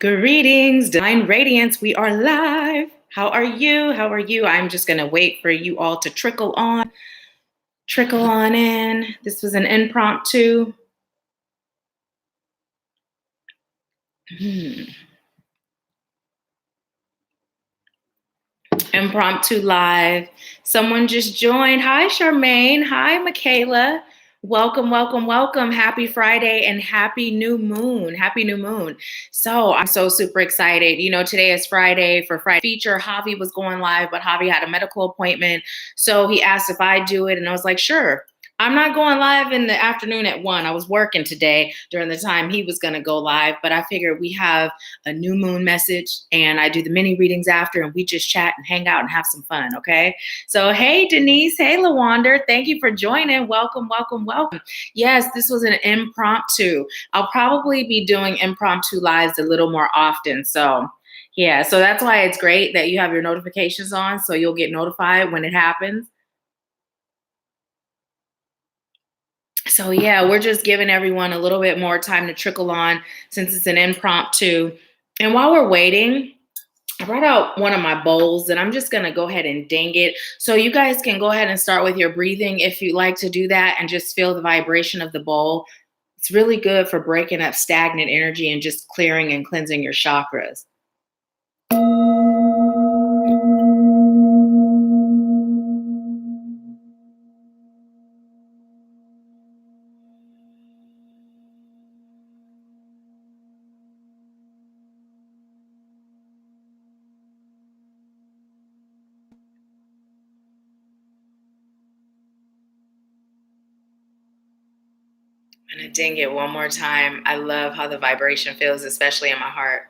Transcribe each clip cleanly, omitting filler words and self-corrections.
Greetings, Divine Radiance. We are live. How are you? How are you? I'm just going to wait for you all to trickle on in. This was an impromptu. Impromptu live. Someone just joined. Hi, Charmaine. Hi, Michaela. Welcome, welcome, welcome. Happy Friday and happy new moon. Happy new moon. So I'm so super excited. You know, today is Friday for Friday feature. Javi was going live, but Javi had a medical appointment. So he asked if I do it. And I was like, sure. I'm not going live in the afternoon at 1. I was working today during the time he was going to go live, but I figured we have a new moon message and I do the mini readings after and we just chat and hang out and have some fun. Okay. So, hey, Denise. Hey, Lawander. Thank you for joining. Welcome, welcome, welcome. Yes, this was an impromptu. I'll probably be doing impromptu lives a little more often. So, yeah, so that's why it's great that you have your notifications on so you'll get notified when it happens. So yeah, we're just giving everyone a little bit more time to trickle on since it's an impromptu. And while we're waiting, I brought out one of my bowls and I'm just going to go ahead and ding it. So you guys can go ahead and start with your breathing if you like to do that and just feel the vibration of the bowl. It's really good for breaking up stagnant energy and just clearing and cleansing your chakras. I'm going to ding it one more time. I love how the vibration feels, especially in my heart.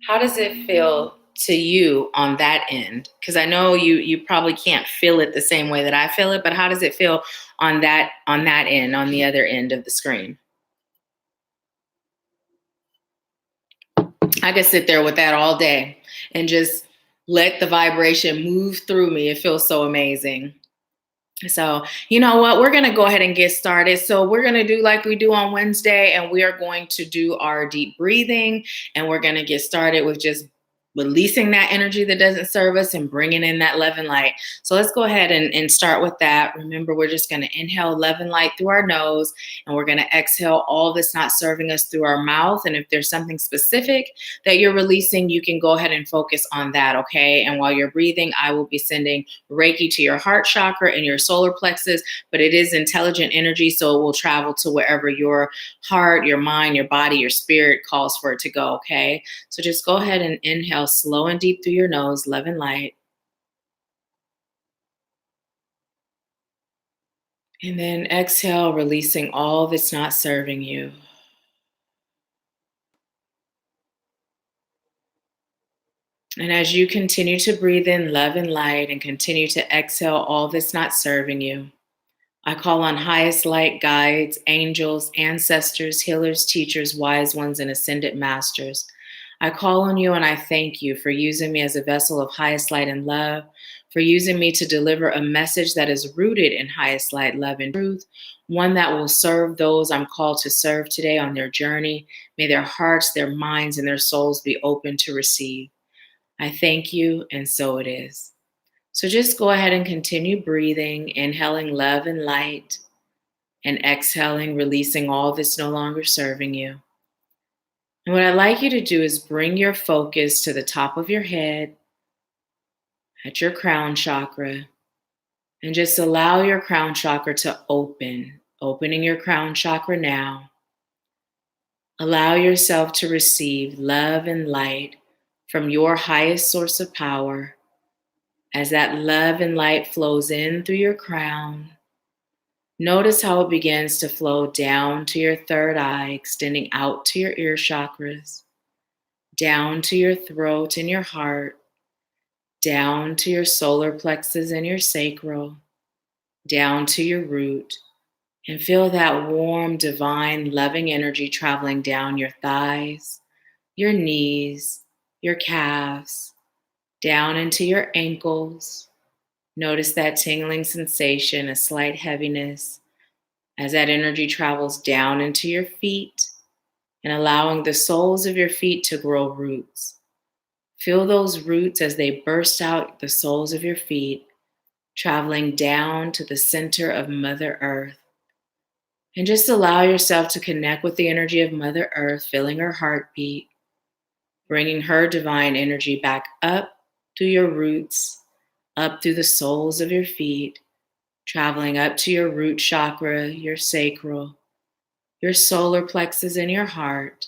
How does it feel to you on that end? Because I know you probably can't feel it the same way that I feel it, but how does it feel on that end, on the other end of the screen? I could sit there with that all day and just let the vibration move through me. It feels so amazing. So, you know what? We're going to go ahead and get started. So, we're going to do like we do on Wednesday, and we are going to do our deep breathing, and we're going to get started with just releasing that energy that doesn't serve us and bringing in that love and light. So, let's go ahead and start with that. Remember, we're just going to inhale love and light through our nose, and we're going to exhale all that's not serving us through our mouth. And if there's something specific that you're releasing, you can go ahead and focus on that. Okay. And while you're breathing, I will be sending Reiki to your heart chakra and your solar plexus, but it is intelligent energy, so it will travel to wherever your heart, your mind, your body, your spirit calls for it to go, okay? So just go ahead and inhale slow and deep through your nose, love and light. And then exhale, releasing all that's not serving you. And as you continue to breathe in love and light and continue to exhale all that's not serving you, I call on highest light guides, angels, ancestors, healers, teachers, wise ones, and ascended masters. I call on you and I thank you for using me as a vessel of highest light and love, for using me to deliver a message that is rooted in highest light, love, and truth, one that will serve those I'm called to serve today on their journey. May their hearts, their minds, and their souls be open to receive. I thank you, and so it is. So just go ahead and continue breathing, inhaling love and light, and exhaling, releasing all that's no longer serving you. And what I'd like you to do is bring your focus to the top of your head at your crown chakra, and just allow your crown chakra to open, opening your crown chakra now. Allow yourself to receive love and light from your highest source of power. As that love and light flows in through your crown, notice how it begins to flow down to your third eye, extending out to your ear chakras, down to your throat and your heart, down to your solar plexus and your sacral, down to your root, And feel that warm, divine, loving energy traveling down your thighs, your knees, your calves, down into your ankles. Notice that tingling sensation, a slight heaviness as that energy travels down into your feet and allowing the soles of your feet to grow roots. Feel those roots as they burst out the soles of your feet, traveling down to the center of Mother Earth. And just allow yourself to connect with the energy of Mother Earth, feeling her heartbeat, bringing her divine energy back up through your roots, up through the soles of your feet, traveling up to your root chakra, your sacral, your solar plexus, and your heart,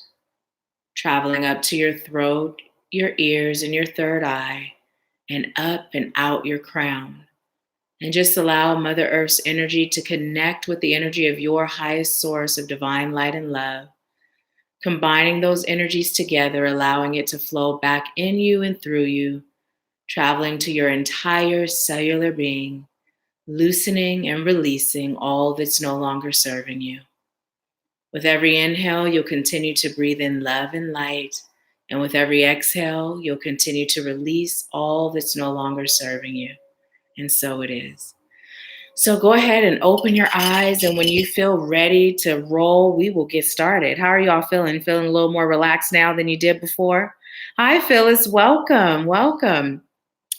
traveling up to your throat, your ears, and your third eye, and up and out your crown. And just allow Mother Earth's energy to connect with the energy of your highest source of divine light and love. Combining those energies together, allowing it to flow back in you and through you, traveling to your entire cellular being, loosening and releasing all that's no longer serving you. With every inhale, you'll continue to breathe in love and light. And with every exhale, you'll continue to release all that's no longer serving you. And so it is. So go ahead and open your eyes. And when you feel ready to roll, we will get started. How are y'all feeling? Feeling a little more relaxed now than you did before? Hi, Phyllis. Welcome. Welcome.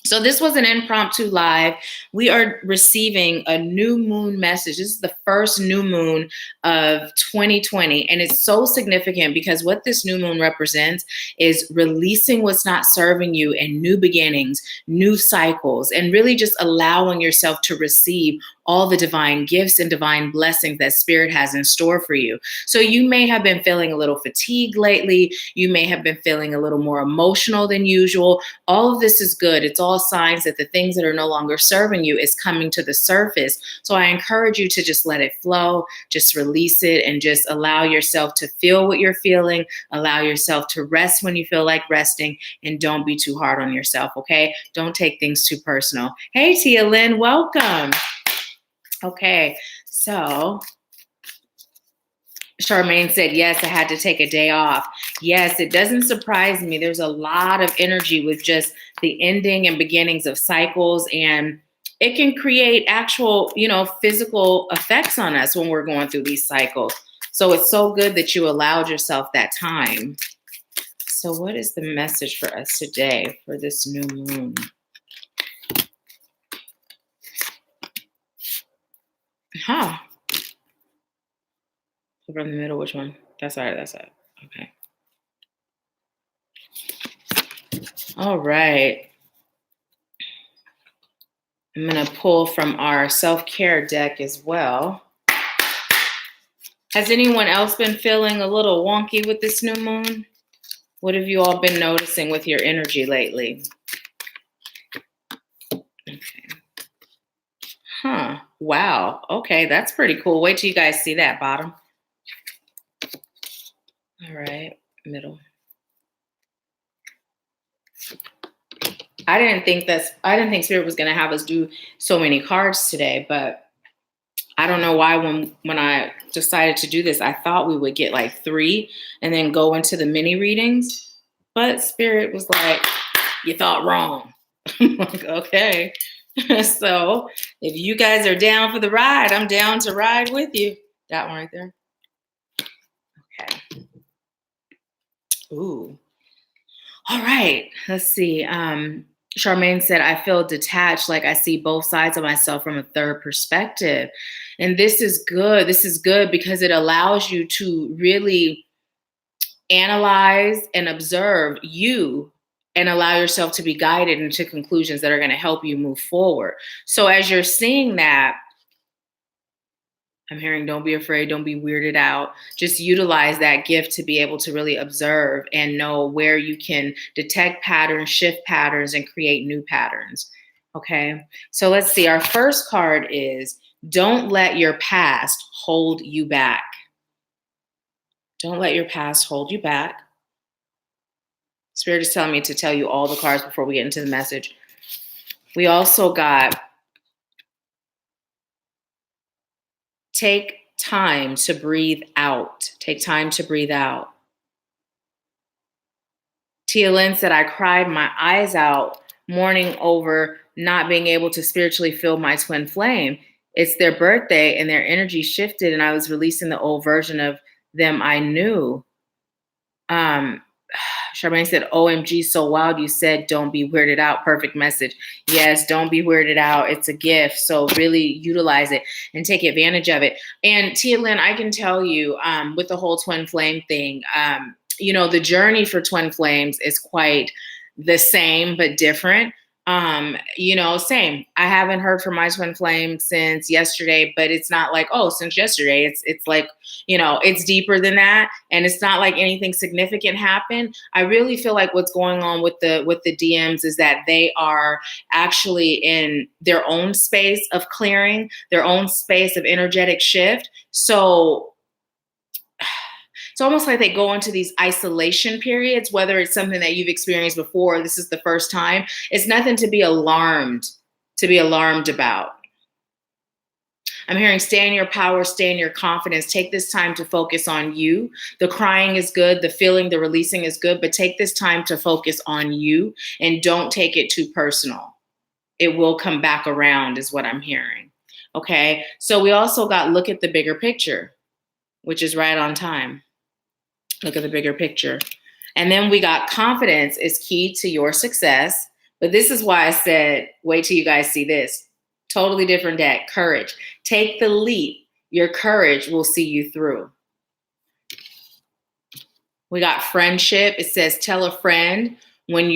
So this was an impromptu live. We are receiving a new moon message. This is the first new moon of 2020. And it's so significant because what this new moon represents is releasing what's not serving you and new beginnings, new cycles, and really just allowing yourself to receive all the divine gifts and divine blessings that Spirit has in store for you. So you may have been feeling a little fatigued lately. You may have been feeling a little more emotional than usual. All of this is good. It's all signs that the things that are no longer serving you is coming to the surface. So I encourage you to just let it flow, just release it, and just allow yourself to feel what you're feeling. Allow yourself to rest when you feel like resting, and don't be too hard on yourself, okay? Don't take things too personal. Hey, Tia Lynn, welcome. Okay, so Charmaine said, yes, I had to take a day off. Yes, it doesn't surprise me. There's a lot of energy with just the ending and beginnings of cycles, and it can create actual, physical effects on us when we're going through these cycles. So it's so good that you allowed yourself that time. So what is the message for us today for this new moon? Huh. From the middle, which one? That's all right, that's it. Okay. All right. I'm going to pull from our self-care deck as well. Has anyone else been feeling a little wonky with this new moon? What have you all been noticing with your energy lately? Okay. Huh. Wow. Okay, that's pretty cool. Wait till you guys see that bottom. All right, middle. I didn't think Spirit was going to have us do so many cards today, but I don't know why when I decided to do this, I thought we would get like 3 and then go into the mini readings. But Spirit was like, you thought wrong. I'm like, okay. So if you guys are down for the ride, I'm down to ride with you. That one right there. Okay. Ooh. All right. Let's see. Charmaine said, I feel detached, like I see both sides of myself from a third perspective. And this is good. This is good because it allows you to really analyze and observe you and allow yourself to be guided into conclusions that are going to help you move forward. So as you're seeing that, I'm hearing don't be afraid, don't be weirded out. Just utilize that gift to be able to really observe and know where you can detect patterns, shift patterns, and create new patterns. Okay, so let's see. Our first card is don't let your past hold you back. Don't let your past hold you back. Spirit is telling me to tell you all the cards before we get into the message. We also got take time to breathe out. Take time to breathe out. Tia Lynn said, I cried my eyes out mourning over not being able to spiritually feel my twin flame. It's their birthday and their energy shifted, and I was releasing the old version of them I knew. Charmaine said, OMG, so wild. You said, don't be weirded out. Perfect message. Yes, don't be weirded out. It's a gift. So really utilize it and take advantage of it. And Tia Lynn, I can tell you with the whole twin flame thing, the journey for twin flames is quite the same, but different. Same. I haven't heard from my twin flame since yesterday, but it's not like, oh, since yesterday. It's like, it's deeper than that. And it's not like anything significant happened. I really feel like what's going on with the DMs is that they are actually in their own space of clearing, their own space of energetic shift. So it's almost like they go into these isolation periods, whether it's something that you've experienced before, this is the first time. It's nothing to be alarmed about. I'm hearing stay in your power, stay in your confidence. Take this time to focus on you. The crying is good, the feeling, the releasing is good, but take this time to focus on you and don't take it too personal. It will come back around is what I'm hearing. Okay, so we also got look at the bigger picture, which is right on time. Look at the bigger picture. And then we got confidence is key to your success. But this is why I said, wait till you guys see this. Totally different deck. Courage. Take the leap. Your courage will see you through. We got friendship. It says, call a friend. When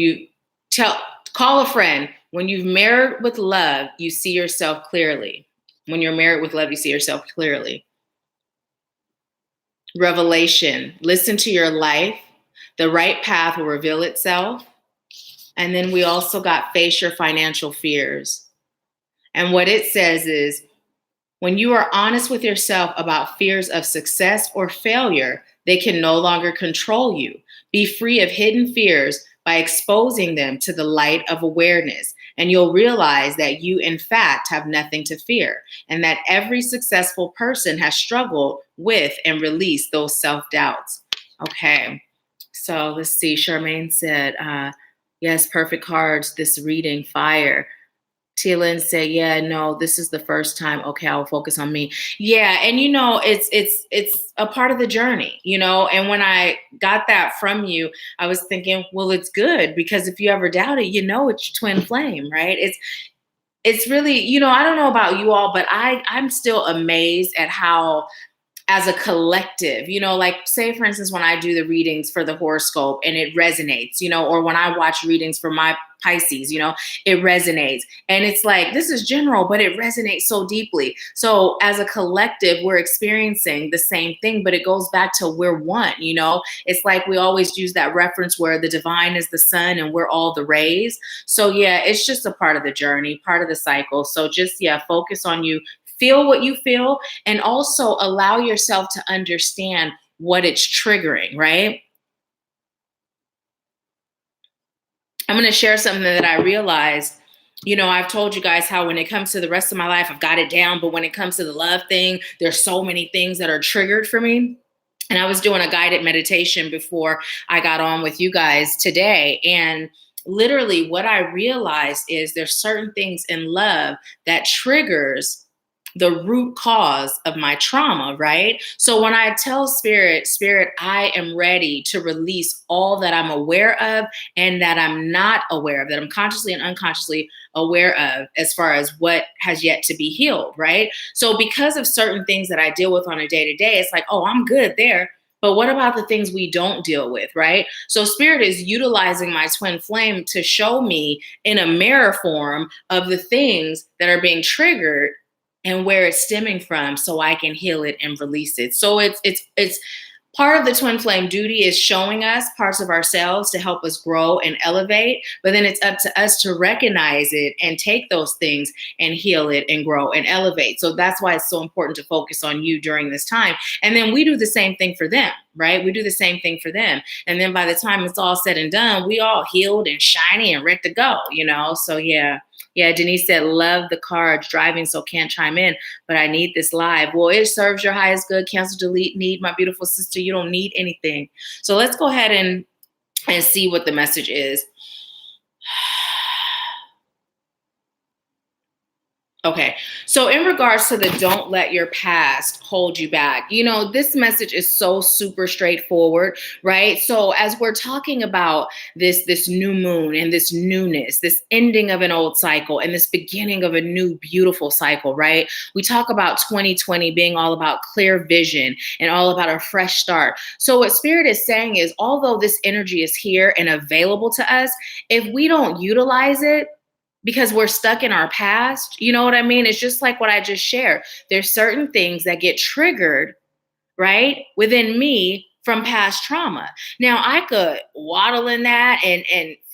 you've married with love, you see yourself clearly. When you're married with love, you see yourself clearly. Revelation, listen to your life. The right path will reveal itself. And then we also got face your financial fears. And what it says is, when you are honest with yourself about fears of success or failure, they can no longer control you. Be free of hidden fears by exposing them to the light of awareness. And you'll realize that you, in fact, have nothing to fear, and that every successful person has struggled with and released those self-doubts. Okay, so let's see. Charmaine said, yes, perfect cards, this reading, fire. Tia Lynn said, yeah, no, this is the first time. Okay, I'll focus on me. Yeah, and it's a part of the journey, and when I got that from you, I was thinking, well, it's good, because if you ever doubt it, it's your twin flame, right? It's really, I don't know about you all, but I'm still amazed at how, as a collective, like say, for instance, when I do the readings for the horoscope and it resonates, or when I watch readings for my Pisces, it resonates. And it's like, this is general, but it resonates so deeply. So as a collective, we're experiencing the same thing, but it goes back to we're one, it's like we always use that reference where the divine is the sun and we're all the rays. So yeah, it's just a part of the journey, part of the cycle. So just, focus on you. Feel what you feel, and also allow yourself to understand what it's triggering, right? I'm going to share something that I realized. I've told you guys how when it comes to the rest of my life, I've got it down. But when it comes to the love thing, there's so many things that are triggered for me. And I was doing a guided meditation before I got on with you guys today. And literally what I realized is there's certain things in love that triggers the root cause of my trauma, right? So when I tell spirit, I am ready to release all that I'm aware of and that I'm not aware of, that I'm consciously and unconsciously aware of, as far as what has yet to be healed, right? So because of certain things that I deal with on a day-to-day, it's like, oh, I'm good there. But what about the things we don't deal with, right? So spirit is utilizing my twin flame to show me in a mirror form of the things that are being triggered and where it's stemming from, so I can heal it and release it. So it's part of the twin flame duty is showing us parts of ourselves to help us grow and elevate, but then it's up to us to recognize it and take those things and heal it and grow and elevate. So that's why it's so important to focus on you during this time. And then we do the same thing for them, right? We do the same thing for them. And then by the time it's all said and done, we all healed and shiny and ready to go, So yeah. Yeah, Denise said, love the cards, driving, so can't chime in, but I need this live. Well, it serves your highest good. Cancel, delete, need, my beautiful sister. You don't need anything. So let's go ahead and see what the message is. Okay, so in regards to the don't let your past hold you back, you know, this message is so super straightforward, right? So as we're talking about this new moon and this newness, this ending of an old cycle and this beginning of a new beautiful cycle, right? We talk about 2020 being all about clear vision and all about a fresh start. So what Spirit is saying is, although this energy is here and available to us, if we don't utilize it, because we're stuck in our past. You know what I mean? It's just like what I just shared. There's certain things that get triggered, right, within me from past trauma. Now I could waddle in that and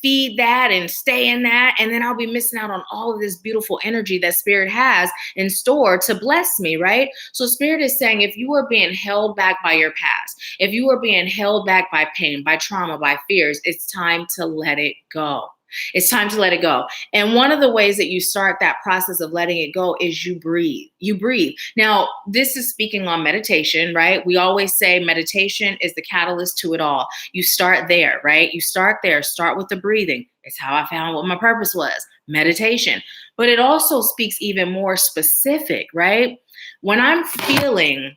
feed that and stay in that, and then I'll be missing out on all of this beautiful energy that Spirit has in store to bless me, right? So Spirit is saying, if you are being held back by your past, if you are being held back by pain, by trauma, by fears, it's time to let it go. It's time to let it go. And one of the ways that you start that process of letting it go is you breathe. You breathe. Now, this is speaking on meditation, right? We always say meditation is the catalyst to it all. You start there, right? You start there. Start with the breathing. It's how I found what my purpose was, meditation. But it also speaks even more specific, right? When I'm feeling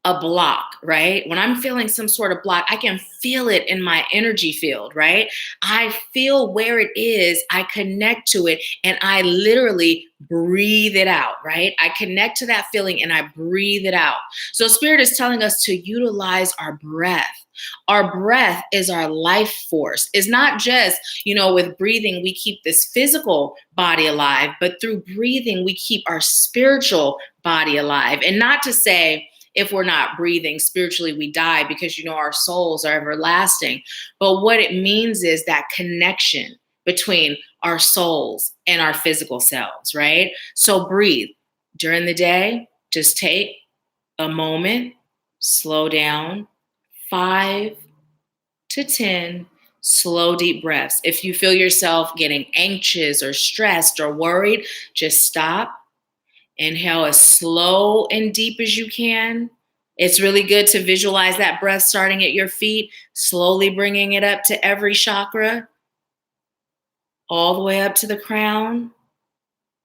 a block, right? When I'm feeling some sort of block, I can feel it in my energy field, right? I feel where it is, I connect to it, and I literally breathe it out, right? I connect to that feeling and I breathe it out. So Spirit is telling us to utilize our breath. Our breath is our life force. It's not just, you know, with breathing, we keep this physical body alive, but through breathing, we keep our spiritual body alive. And not to say, if we're not breathing spiritually, we die, because, you know, our souls are everlasting. But what it means is that connection between our souls and our physical selves, right? So breathe during the day. Just take a moment, slow down, 5 to 10 slow, deep breaths. If you feel yourself getting anxious or stressed or worried, just stop. Inhale as slow and deep as you can. It's really good to visualize that breath starting at your feet, slowly bringing it up to every chakra, all the way up to the crown,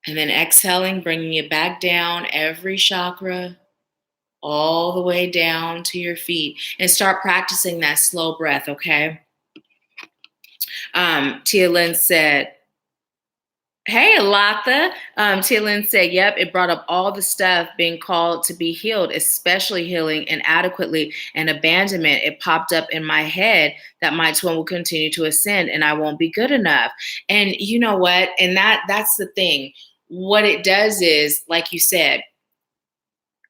and then exhaling, bringing it back down every chakra, all the way down to your feet. And start practicing that slow breath, okay? Tia Lynn said, hey, Latha. Tia Lynn said, yep, it brought up all the stuff being called to be healed, especially healing inadequately and abandonment. It popped up in my head that my twin will continue to ascend and I won't be good enough. And you know what? And that's the thing. What it does is, like you said,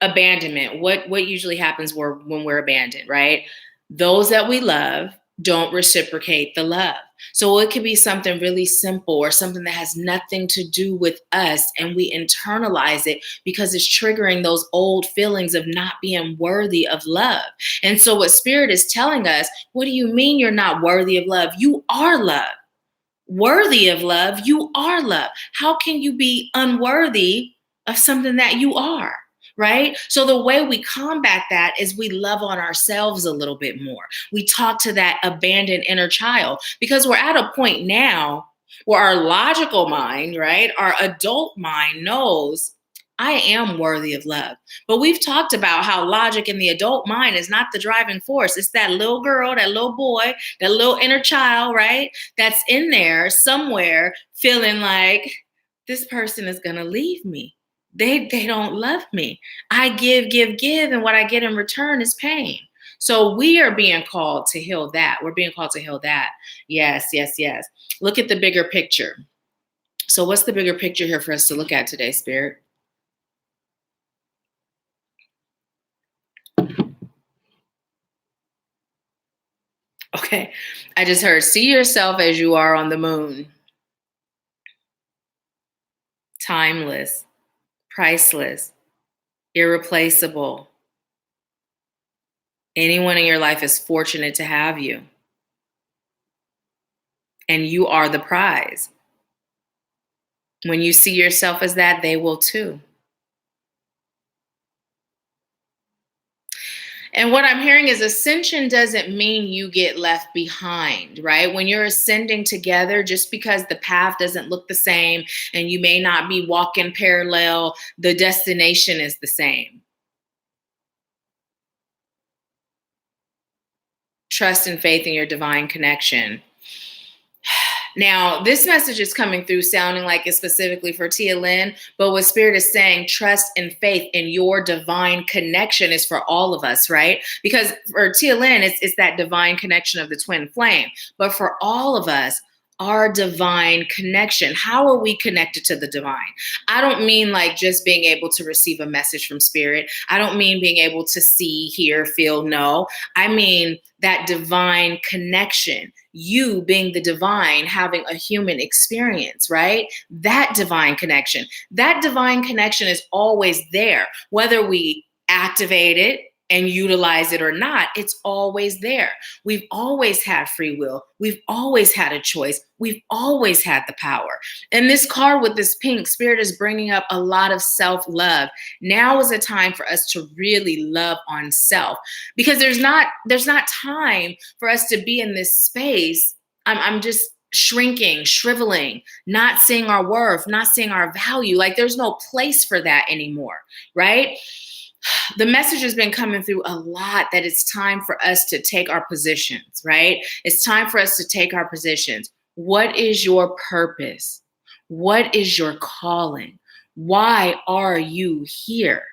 abandonment. What usually happens when we're abandoned, right? Those that we love don't reciprocate the love. So it could be something really simple or something that has nothing to do with us, and we internalize it because it's triggering those old feelings of not being worthy of love. And so what Spirit is telling us, what do you mean you're not worthy of love? You are love. Worthy of love, you are love. How can you be unworthy of something that you are? Right? So the way we combat that is we love on ourselves a little bit more. We talk to that abandoned inner child, because we're at a point now where our logical mind, right, our adult mind knows I am worthy of love. But we've talked about how logic in the adult mind is not the driving force. It's that little girl, that little boy, that little inner child, right, that's in there somewhere feeling like this person is going to leave me. They don't love me. I give, and what I get in return is pain. So we are being called to heal that. We're being called to heal that. Yes, yes, yes. Look at the bigger picture. So what's the bigger picture here for us to look at today, Spirit? Okay, I just heard, see yourself as you are on the moon. Timeless, priceless, irreplaceable. Anyone in your life is fortunate to have you. And you are the prize. When you see yourself as that, they will too. And what I'm hearing is ascension doesn't mean you get left behind, right? When you're ascending together, just because the path doesn't look the same and you may not be walking parallel, the destination is the same. Trust and faith in your divine connection. Now, this message is coming through sounding like it's specifically for Tia Lynn, but what Spirit is saying, trust and faith in your divine connection is for all of us, right? Because for Tia Lynn, it's that divine connection of the twin flame. But for all of us, our divine connection. How are we connected to the divine? I don't mean like just being able to receive a message from Spirit. I don't mean being able to see, hear, feel, know. I mean that divine connection. You being the divine, having a human experience, right? That divine connection. That divine connection is always there, whether we activate it and utilize it or not, it's always there. We've always had free will. We've always had a choice. We've always had the power. And this card with this pink, Spirit is bringing up a lot of self-love. Now is a time for us to really love on self, because there's not time for us to be in this space. I'm just shrinking, shriveling, not seeing our worth, not seeing our value. Like there's no place for that anymore, right? The message has been coming through a lot that it's time for us to take our positions, right? It's time for us to take our positions. What is your purpose? What is your calling? Why are you here?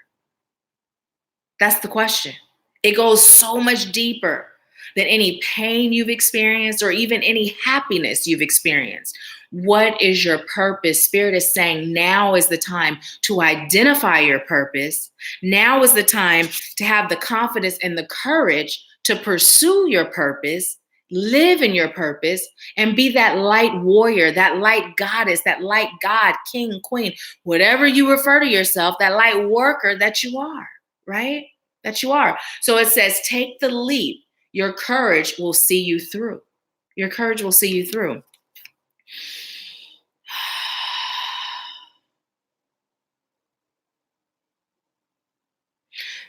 That's the question. It goes so much deeper than any pain you've experienced or even any happiness you've experienced. What is your purpose? Spirit is saying now is the time to identify your purpose. Now is the time to have the confidence and the courage to pursue your purpose, live in your purpose, and be that light warrior, that light goddess, that light god, king, queen, whatever you refer to yourself, that light worker that you are, right? That you are. So it says, take the leap. Your courage will see you through. Your courage will see you through.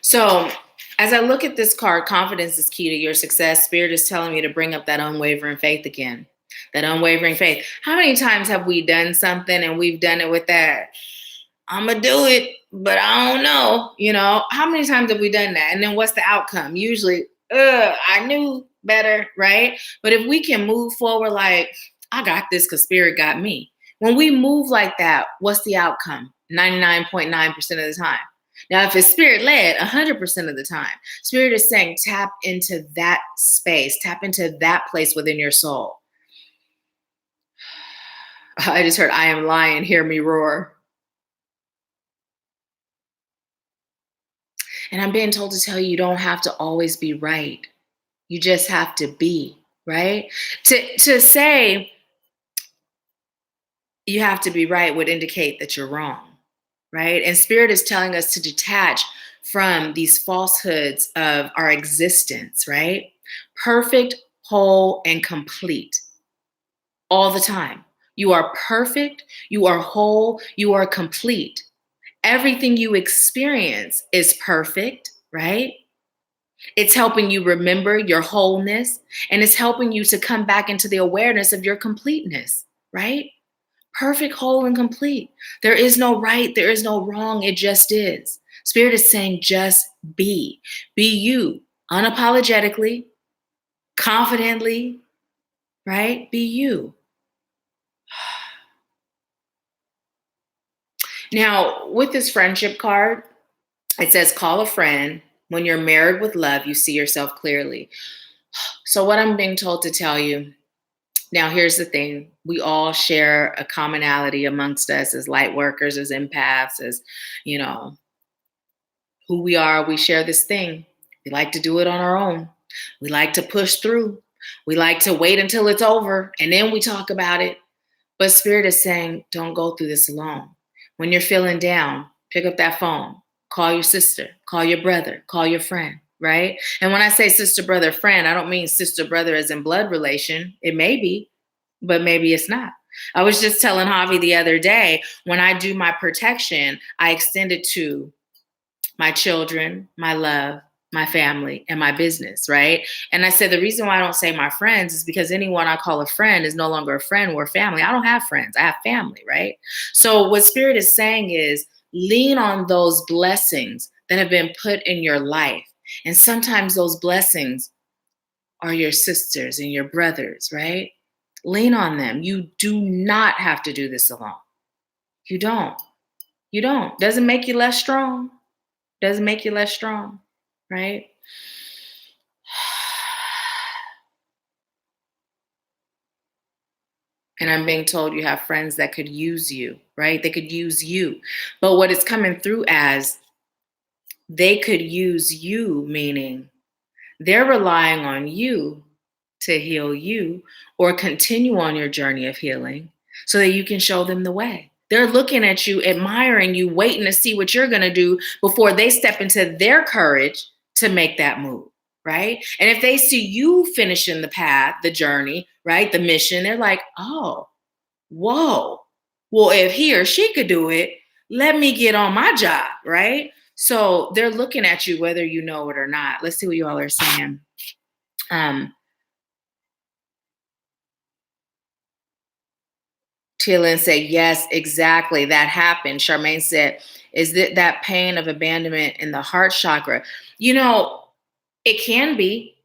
So as I look at this card, confidence is key to your success. Spirit is telling me to bring up that unwavering faith again. That unwavering faith. How many times have we done something and we've done it with that, I'm going to do it, but I don't know, how many times have we done that? And then what's the outcome? Usually, I knew better, right? But if we can move forward like, I got this because Spirit got me. When we move like that, what's the outcome? 99.9% of the time. Now, if it's Spirit led, 100% of the time, Spirit is saying tap into that space, tap into that place within your soul. I just heard, I am lion, hear me roar. And I'm being told to tell you, you don't have to always be right. You just have to be, right? To say you have to be right would indicate that you're wrong, right? And Spirit is telling us to detach from these falsehoods of our existence, right? Perfect, whole, and complete all the time. You are perfect, you are whole, you are complete. Everything you experience is perfect, right? It's helping you remember your wholeness, and it's helping you to come back into the awareness of your completeness, right? Perfect, whole, and complete. There is no right, there is no wrong, it just is. Spirit is saying just be. Be you, unapologetically, confidently, right? Be you. Now, with this friendship card, it says call a friend. When you're married with love, you see yourself clearly. So what I'm being told to tell you, now here's the thing. We all share a commonality amongst us as light workers, as empaths, as, who we are. We share this thing. We like to do it on our own. We like to push through. We like to wait until it's over and then we talk about it. But Spirit is saying, don't go through this alone. When you're feeling down, pick up that phone, call your sister, call your brother, call your friend, right? And when I say sister, brother, friend, I don't mean sister, brother as in blood relation. It may be, but maybe it's not. I was just telling Javi the other day, when I do my protection, I extend it to my children, my love, my family, and my business, right? And I said, the reason why I don't say my friends is because anyone I call a friend is no longer a friend. We're family. I don't have friends. I have family, right? So what Spirit is saying is lean on those blessings that have been put in your life. And sometimes those blessings are your sisters and your brothers, right? Lean on them. You do not have to do this alone. You don't. You don't. Doesn't make you less strong. Doesn't make you less strong, right? And I'm being told you have friends that could use you, right? They could use you. But what it's coming through as, they could use you, meaning they're relying on you to heal you or continue on your journey of healing so that you can show them the way. They're looking at you, admiring you, waiting to see what you're going to do before they step into their courage to make that move, right? And if they see you finishing the path, the journey, right, the mission, they're like, oh, whoa. Well, if he or she could do it, let me get on my job, right? So they're looking at you whether you know it or not. Let's see what you all are saying. Tillin said, yes, exactly. That happened. Charmaine said, is that pain of abandonment in the heart chakra? You know, it can be.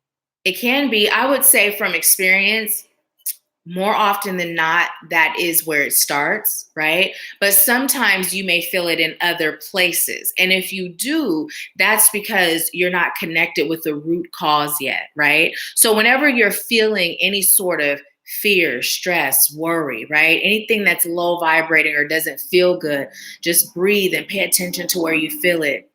It can be. I would say from experience, more often than not, that is where it starts, right? But sometimes you may feel it in other places. And if you do, that's because you're not connected with the root cause yet, right? So whenever you're feeling any sort of fear, stress, worry, right? Anything that's low vibrating or doesn't feel good, just breathe and pay attention to where you feel it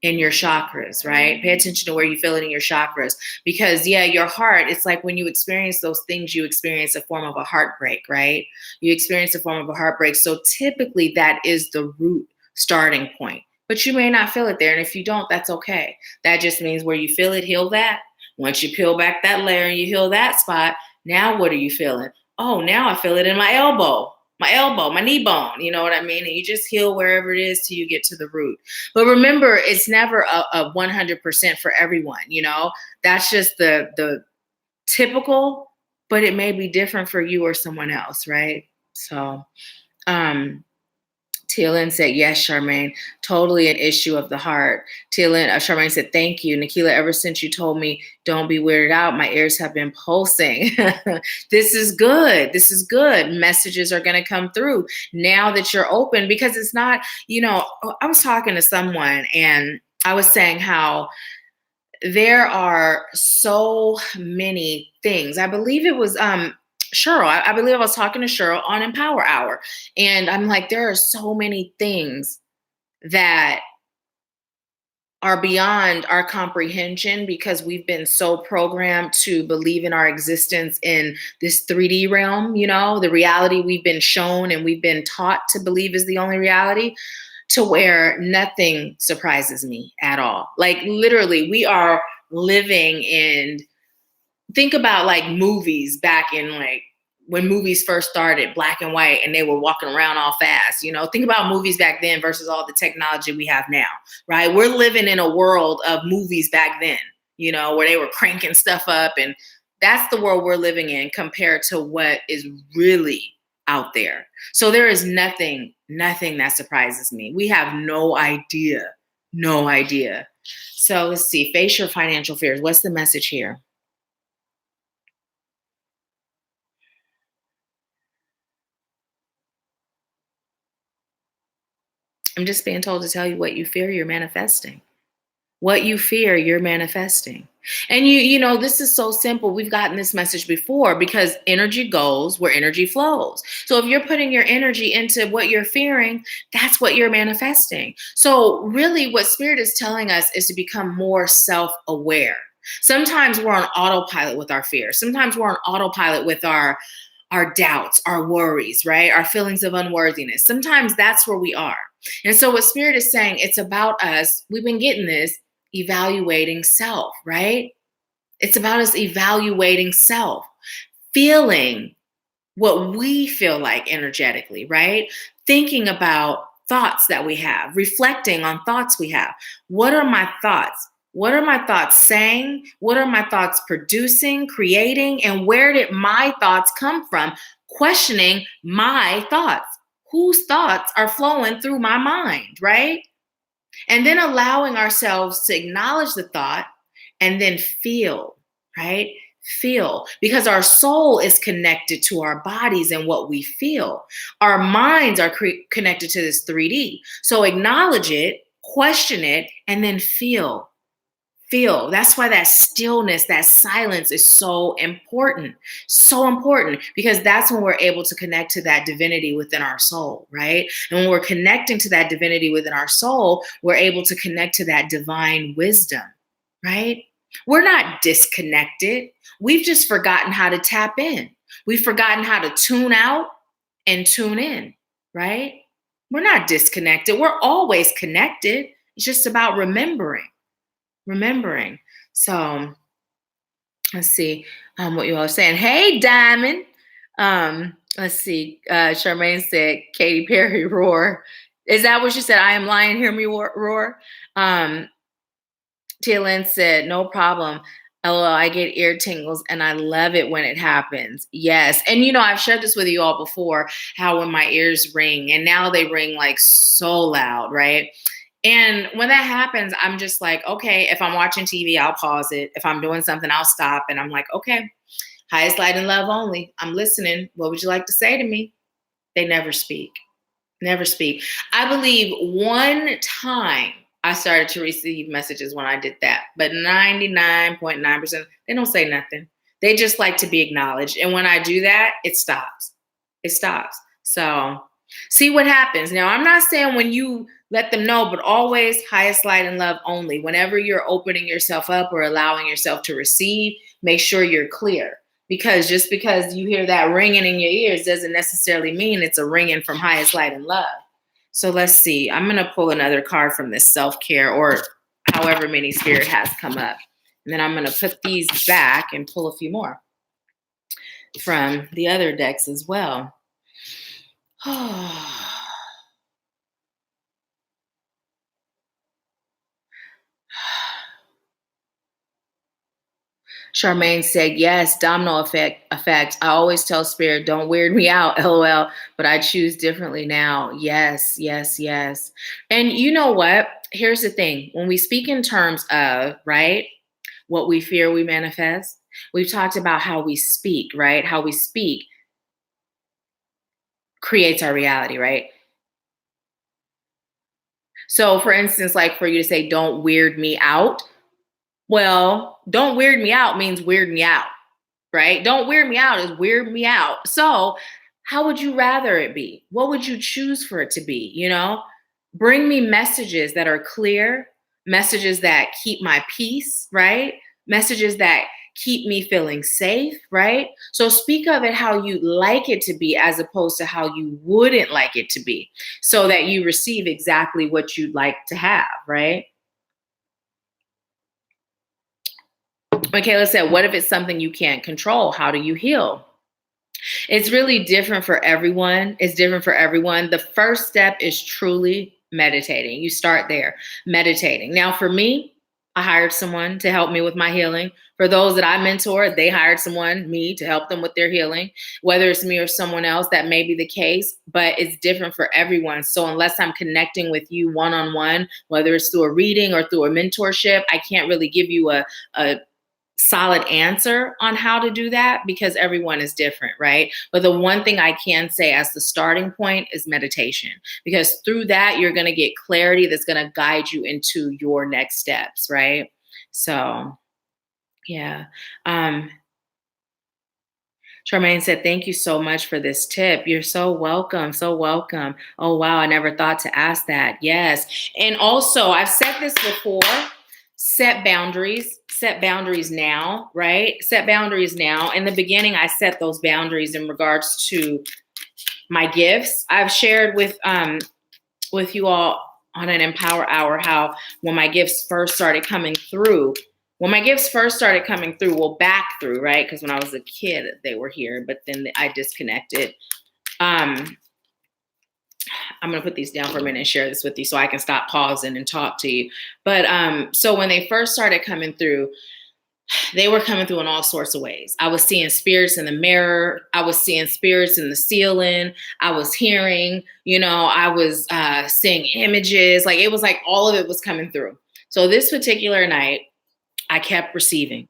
in your chakras, right? Pay attention to where you feel it in your chakras. Because, yeah, your heart, it's like when you experience those things, you experience a form of a heartbreak, right? You experience a form of a heartbreak. So typically that is the root starting point. But you may not feel it there. And if you don't, that's okay. That just means where you feel it, heal that. Once you peel back that layer and you heal that spot, now what are you feeling? Oh, now I feel it in my elbow, my knee bone. You know what I mean? And you just heal wherever it is till you get to the root. But remember, it's never a 100% for everyone. You know, that's just the typical, but it may be different for you or someone else, right? So, Tillin said, yes, Charmaine, totally an issue of the heart. Charmaine said, thank you. Nahkila, ever since you told me don't be weirded out, my ears have been pulsing. This is good. This is good. Messages are going to come through now that you're open, because it's not, you know, I was talking to someone and I was saying how there are so many things. I believe it was Cheryl. I believe I was talking to Cheryl on Empower Hour. And I'm like, there are so many things that are beyond our comprehension because we've been so programmed to believe in our existence in this 3D realm, you know, the reality we've been shown and we've been taught to believe is the only reality, to where nothing surprises me at all. Like literally, we are living in, think about like movies back in like when movies first started, black and white, and they were walking around all fast. You know, think about movies back then versus all the technology we have now, right? We're living in a world of movies back then, you know, where they were cranking stuff up, and that's the world we're living in compared to what is really out there. So there is nothing that surprises me. We have no idea. So let's see, face your financial fears. What's the message here? I'm just being told to tell you what you fear, you're manifesting. What you fear, you're manifesting. And you know, this is so simple. We've gotten this message before because energy goes where energy flows. So if you're putting your energy into what you're fearing, that's what you're manifesting. So really what Spirit is telling us is to become more self-aware. Sometimes we're on autopilot with our fears. Sometimes we're on autopilot with our doubts, our worries, right? Our feelings of unworthiness. Sometimes that's where we are. And so what Spirit is saying, it's about us, we've been getting this, evaluating self, right? It's about us evaluating self, feeling what we feel like energetically, right? Thinking about thoughts that we have, reflecting on thoughts we have. What are my thoughts? What are my thoughts saying? What are my thoughts producing, creating? And where did my thoughts come from? Questioning my thoughts. Whose thoughts are flowing through my mind, right? And then allowing ourselves to acknowledge the thought and then feel, right? Feel, because our soul is connected to our bodies and what we feel. Our minds are connected to this 3D. So acknowledge it, question it, and then feel. Feel. That's why that stillness, that silence is so important. So important, because that's when we're able to connect to that divinity within our soul, right? And when we're connecting to that divinity within our soul, we're able to connect to that divine wisdom, right? We're not disconnected. We've just forgotten how to tap in. We've forgotten how to tune out and tune in, right? We're not disconnected. We're always connected. It's just about remembering. So let's see what you all are saying. Hey, Diamond. Let's see. Charmaine said, Katy Perry roar. Is that what she said? I am lying, hear me roar. Tia Lynn said, no problem. LOL, I get ear tingles and I love it when it happens. Yes. And I've shared this with you all before, how when my ears ring, and now they ring like so loud, right? And when that happens, I'm just like, okay, if I'm watching TV, I'll pause it. If I'm doing something, I'll stop. And I'm like, okay, highest light and love only. I'm listening. What would you like to say to me? They never speak. Never speak. I believe one time I started to receive messages when I did that. But 99.9%, they don't say nothing. They just like to be acknowledged. And when I do that, it stops. It stops. So see what happens. Now, I'm not saying when you let them know, but always highest light and love only. Whenever you're opening yourself up or allowing yourself to receive, make sure you're clear. Because just because you hear that ringing in your ears doesn't necessarily mean it's a ringing from highest light and love. So let's see. I'm going to pull another card from this self-care or however many spirit has come up. And then I'm going to put these back and pull a few more from the other decks as well. Charmaine said, yes, domino effect. I always tell spirit, don't weird me out, LOL, but I choose differently now. Yes. And you know what? Here's the thing. When we speak in terms of, right, what we fear we manifest, we've talked about how we speak, right? How we speak creates our reality, right? So for instance, like for you to say, don't weird me out. Well, don't weird me out means weird me out, right? Don't weird me out is weird me out. So how would you rather it be? What would you choose for it to be? Bring me messages that are clear, messages that keep my peace, right? Messages that keep me feeling safe, right? So speak of it how you'd like it to be as opposed to how you wouldn't like it to be, so that you receive exactly what you'd like to have, right? Michaela said, what if it's something you can't control? How do you heal? It's really different for everyone. It's different for everyone. The first step is truly meditating. You start there, meditating. Now, for me, I hired someone to help me with my healing. For those that I mentor, they hired me to help them with their healing. Whether it's me or someone else, that may be the case, but it's different for everyone. So unless I'm connecting with you one-on-one, whether it's through a reading or through a mentorship, I can't really give you a solid answer on how to do that, because everyone is different, right? But the one thing I can say as the starting point is meditation, because through that, you're going to get clarity that's going to guide you into your next steps, right? So, yeah. Charmaine said, thank you so much for this tip. You're so welcome. So welcome. Oh, wow. I never thought to ask that. Yes. And also, I've said this before, set boundaries now, right? Set boundaries now. In the beginning, I set those boundaries in regards to my gifts. I've shared with you all on an Empower Hour how when my gifts first started coming through, When my gifts first started coming through, well, back through, right? Because when I was a kid, they were here, but then I disconnected. I'm going to put these down for a minute and share this with you so I can stop pausing and talk to you. But so when they first started coming through, they were coming through in all sorts of ways. I was seeing spirits in the mirror. I was seeing spirits in the ceiling. I was hearing, I was seeing images. Like it was like all of it was coming through. So this particular night, I kept receiving,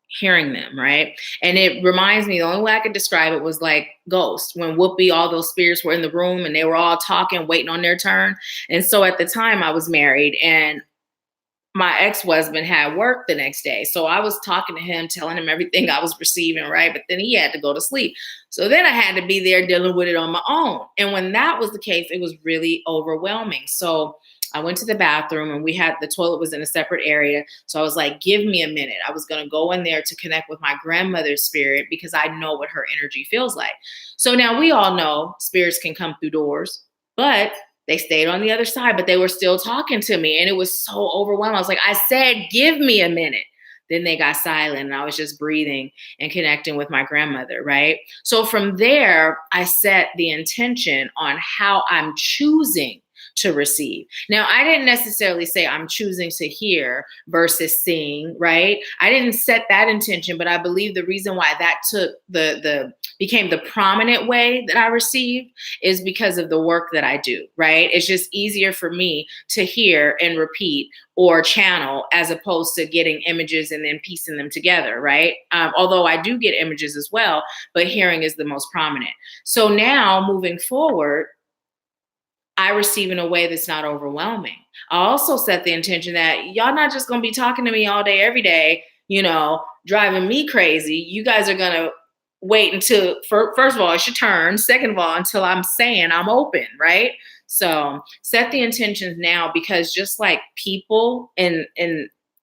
hearing them, right? And it reminds me, the only way I could describe it was like Ghost, when Whoopi, all those spirits were in the room and they were all talking, waiting on their turn. And so at the time I was married and my ex-husband had work the next day. So I was talking to him, telling him everything I was receiving, right? But then he had to go to sleep. So then I had to be there dealing with it on my own. And when that was the case, it was really overwhelming. So I went to the bathroom and the toilet was in a separate area. So I was like, give me a minute. I was going to go in there to connect with my grandmother's spirit because I know what her energy feels like. So now we all know spirits can come through doors, but they stayed on the other side, but they were still talking to me. And it was so overwhelming. I was like, I said, give me a minute. Then they got silent and I was just breathing and connecting with my grandmother, right? So from there, I set the intention on how I'm choosing to receive. Now, I didn't necessarily say I'm choosing to hear versus seeing, right? I didn't set that intention, but I believe the reason why that took became the prominent way that I received is because of the work that I do, right? It's just easier for me to hear and repeat or channel as opposed to getting images and then piecing them together, right? Although I do get images as well, but hearing is the most prominent. So now moving forward, I receive in a way that's not overwhelming. I also set the intention that y'all not just going to be talking to me all day, every day, driving me crazy. You guys are going to wait until, first of all, it's your turn. Second of all, until I'm saying I'm open, right? So set the intentions now because just like people in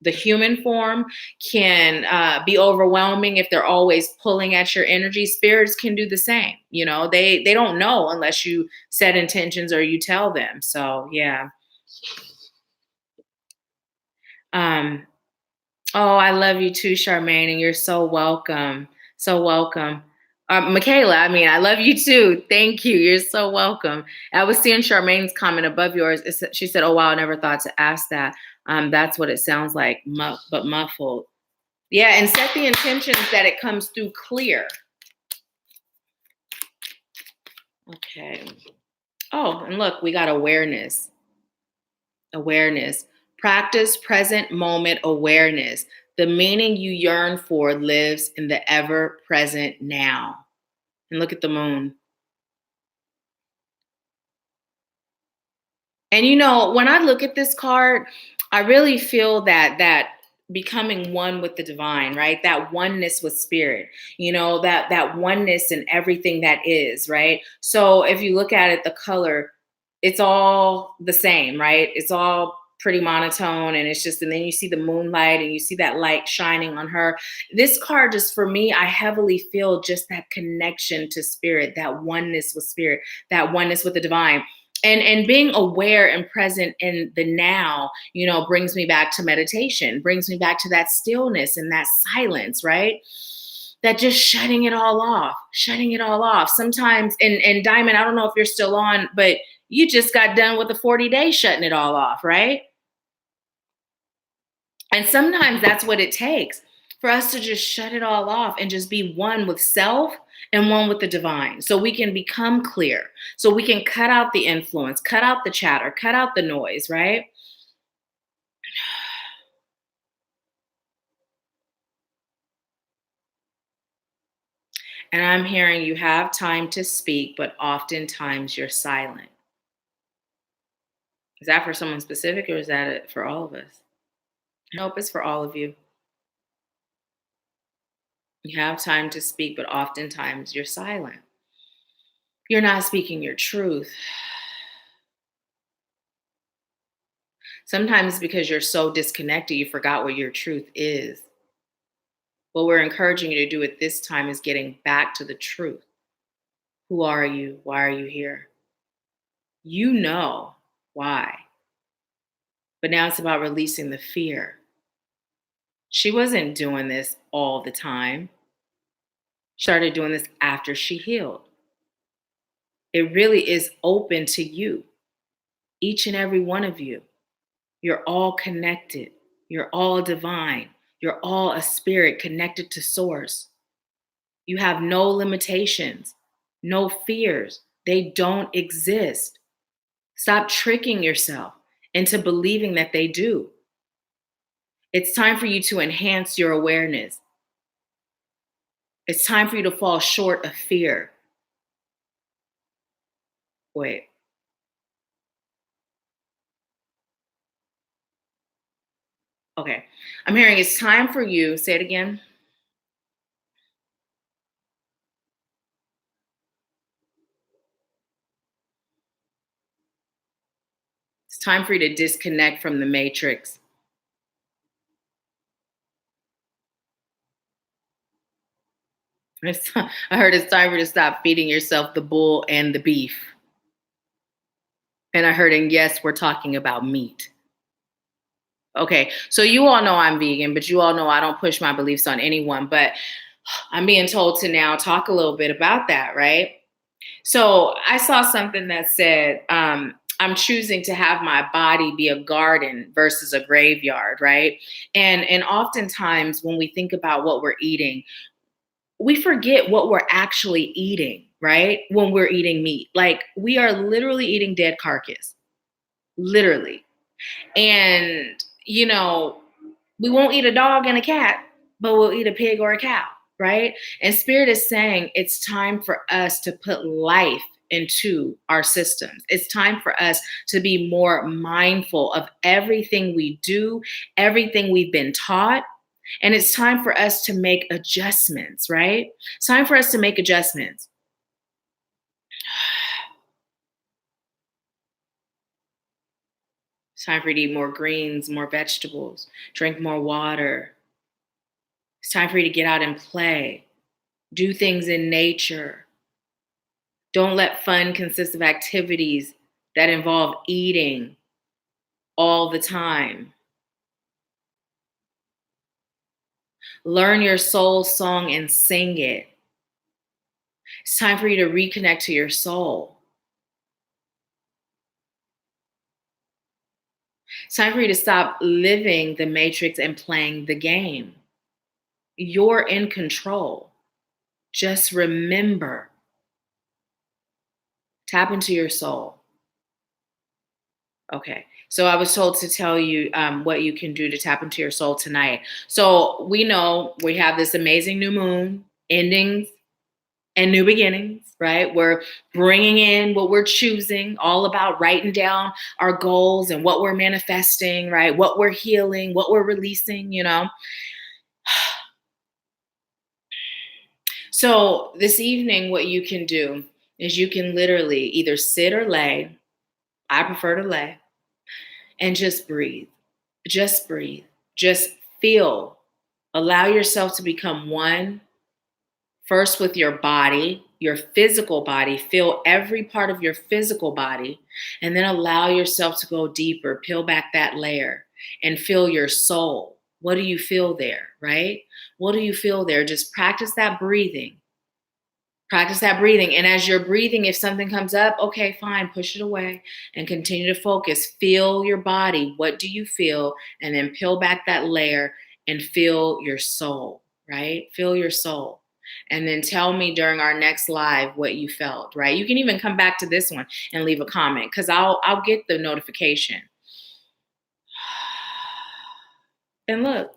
the human form can be overwhelming if they're always pulling at your energy. Spirits can do the same. They don't know unless you set intentions or you tell them. So yeah. Oh, I love you too, Charmaine, and you're so welcome. So welcome. Michaela, I love you too. Thank you. You're so welcome. I was seeing Charmaine's comment above yours. She said, oh, wow, I never thought to ask that. That's what it sounds like, but muffled. Yeah, and set the intentions that it comes through clear. Okay. Oh, and look, we got awareness. Awareness. Practice present moment awareness. The meaning you yearn for lives in the ever present now. And look at the moon. And when I look at this card, I really feel that becoming one with the divine, right? That oneness with spirit, that oneness in everything that is, right? So if you look at it, the color, it's all the same, right? It's all pretty monotone and and then you see the moonlight and you see that light shining on her. This card, just for me, I heavily feel just that connection to spirit, that oneness with spirit, that oneness with the divine. And being aware and present in the now, brings me back to meditation, brings me back to that stillness and that silence, right? That just shutting it all off. Sometimes, and Diamond, I don't know if you're still on, but you just got done with the 40 days shutting it all off, right? And sometimes that's what it takes for us to just shut it all off and just be one with self and one with the divine. So we can become clear. So we can cut out the influence, cut out the chatter, cut out the noise, right? And I'm hearing you have time to speak, but oftentimes you're silent. Is that for someone specific or is that it for all of us? I hope it's for all of you. You have time to speak, but oftentimes you're silent. You're not speaking your truth. Sometimes it's because you're so disconnected, you forgot what your truth is. What we're encouraging you to do at this time is getting back to the truth. Who are you? Why are you here? You know why. But now it's about releasing the fear. She wasn't doing this all the time. She started doing this after she healed. It really is open to you, each and every one of you. You're all connected. You're all divine. You're all a spirit connected to source. You have no limitations, no fears. They don't exist. Stop tricking yourself into believing that they do. It's time for you to enhance your awareness. It's time for you to fall short of fear. Wait. Okay. I'm hearing it's time for you. Say it again. It's time for you to disconnect from the matrix. I heard it's time for you to stop feeding yourself the bull and the beef. And I heard, and yes, we're talking about meat. Okay, so you all know I'm vegan, but you all know I don't push my beliefs on anyone. But I'm being told to now talk a little bit about that, right? So I saw something that said, I'm choosing to have my body be a garden versus a graveyard, right? And oftentimes when we think about what we're eating, we forget what we're actually eating, right? When we're eating meat. Like we are literally eating dead carcass. Literally. And, we won't eat a dog and a cat, but we'll eat a pig or a cow, right? And Spirit is saying it's time for us to put life into our systems. It's time for us to be more mindful of everything we do, everything we've been taught. And it's time for us to make adjustments, right? It's time for us to make adjustments. It's time for you to eat more greens, more vegetables, drink more water. It's time for you to get out and play, do things in nature. Don't let fun consist of activities that involve eating all the time. Learn your soul song and sing it. It's time for you to reconnect to your soul. It's time for you to stop living the matrix and playing the game. You're in control. Just remember, tap into your soul. Okay. So I was told to tell you what you can do to tap into your soul tonight. So we know we have this amazing new moon, endings and new beginnings, right? We're bringing in what we're choosing, all about writing down our goals and what we're manifesting, right? What we're healing, what we're releasing. So this evening, what you can do is you can literally either sit or lay. I prefer to lay and just breathe. Just breathe. Just feel. Allow yourself to become one, first with your body, your physical body. Feel every part of your physical body, and then allow yourself to go deeper. Peel back that layer and feel your soul. What do you feel there, right? What do you feel there? Just practice that breathing. Practice that breathing. And as you're breathing, if something comes up, okay, fine, push it away and continue to focus. Feel your body. What do you feel? And then peel back that layer and feel your soul, right? Feel your soul. And then tell me during our next live what you felt, right? You can even come back to this one and leave a comment because I'll get the notification. And look,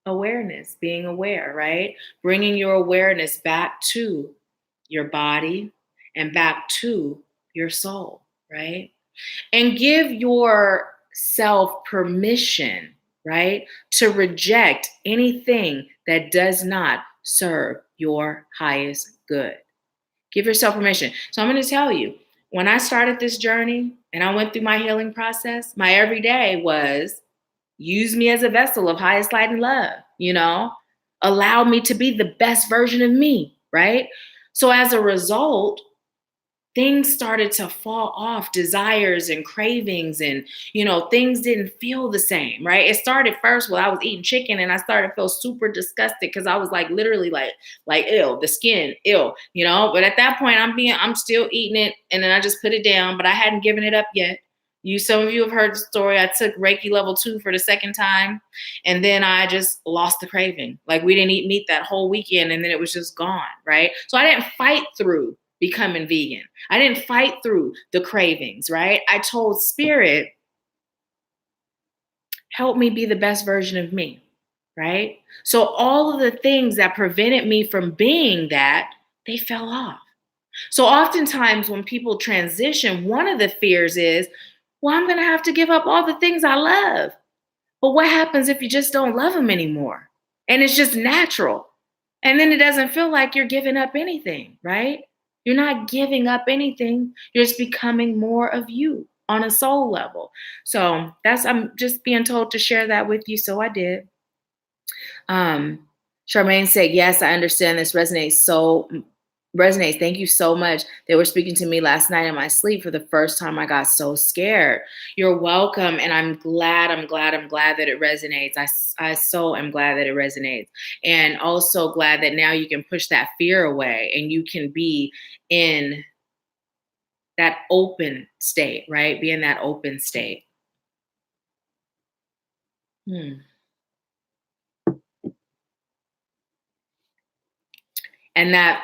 awareness, being aware, right? Bringing your awareness back to your body and back to your soul, right? And give yourself permission, right, to reject anything that does not serve your highest good. Give yourself permission. So I'm going to tell you, when I started this journey and I went through my healing process, my everyday was use me as a vessel of highest light and love, allow me to be the best version of me, right? So as a result, things started to fall off, desires and cravings, and things didn't feel the same, right? It started first while I was eating chicken, and I started to feel super disgusted because I was like literally like ill, the skin ill, but at that point I'm still eating it, and then I just put it down, but I hadn't given it up yet. Some of you have heard the story. I took Reiki level 2 for the second time, and then I just lost the craving. Like, we didn't eat meat that whole weekend, and then it was just gone, right? So I didn't fight through becoming vegan. I didn't fight through the cravings, right? I told Spirit, help me be the best version of me, right? So all of the things that prevented me from being that, they fell off. So oftentimes when people transition, one of the fears is, well, I'm going to have to give up all the things I love. But what happens if you just don't love them anymore? And it's just natural. And then it doesn't feel like you're giving up anything, right? You're not giving up anything. You're just becoming more of you on a soul level. So I'm just being told to share that with you. So I did. Charmaine said, yes, I understand this resonates. Thank you so much. They were speaking to me last night in my sleep. For the first time, I got so scared. You're welcome. And I'm glad that it resonates. I so am glad that it resonates. And also glad that now you can push that fear away and you can be in that open state, right? Be in that open state. And that,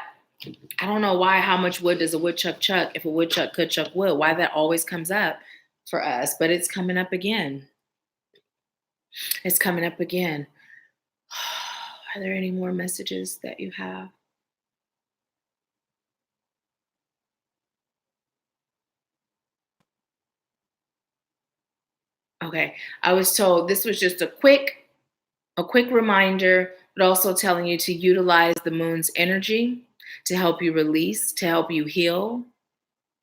I don't know why, how much wood does a woodchuck chuck if a woodchuck could chuck wood? Why that always comes up for us, but it's coming up again. It's coming up again. Are there any more messages that you have? Okay, I was told this was just a quick reminder, but also telling you to utilize the moon's energy to help you release, to help you heal,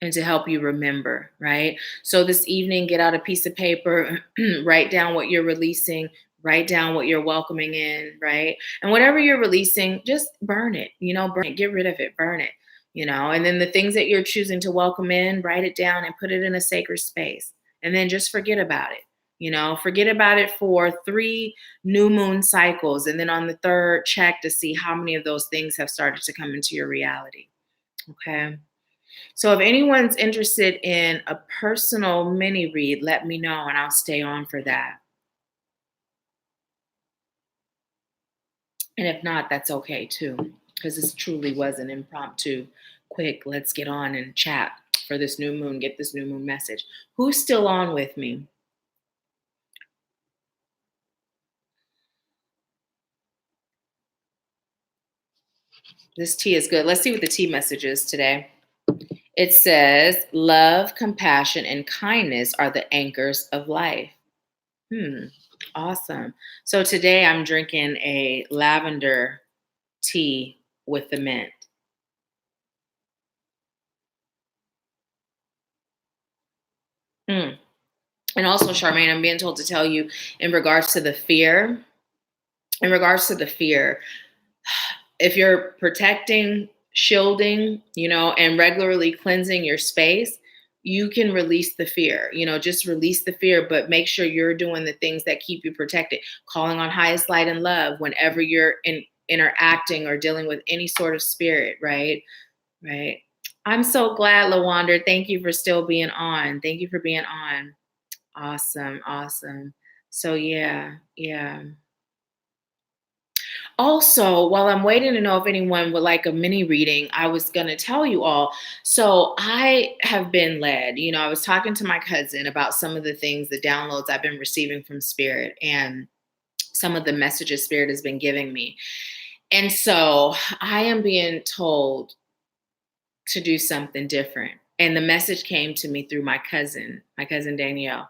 and to help you remember, right? So this evening, get out a piece of paper, write down what you're releasing, write down what you're welcoming in, right? And whatever you're releasing, just burn it, burn it, get rid of it, burn it, and then the things that you're choosing to welcome in, write it down and put it in a sacred space. And then just forget about it. Forget about it for 3 new moon cycles. And then on the 3rd, check to see how many of those things have started to come into your reality. Okay. So if anyone's interested in a personal mini read, let me know and I'll stay on for that. And if not, that's okay too, because this truly was an impromptu, quick, let's get on and chat for this new moon, get this new moon message. Who's still on with me? This tea is good. Let's see what the tea message is today. It says, love, compassion, and kindness are the anchors of life. Awesome. So today I'm drinking a lavender tea with the mint. And also, Charmaine, I'm being told to tell you in regards to the fear, if you're protecting, shielding, and regularly cleansing your space, you can release the fear, just release the fear, but make sure you're doing the things that keep you protected. Calling on highest light and love whenever you're interacting or dealing with any sort of spirit, right? Right. I'm so glad, Lawander. Thank you for still being on. Thank you for being on. Awesome. Awesome. So yeah. Also, while I'm waiting to know if anyone would like a mini reading, I was going to tell you all. So I have been led, I was talking to my cousin about some of the things, the downloads I've been receiving from Spirit and some of the messages Spirit has been giving me. And so I am being told to do something different. And the message came to me through my cousin Danielle.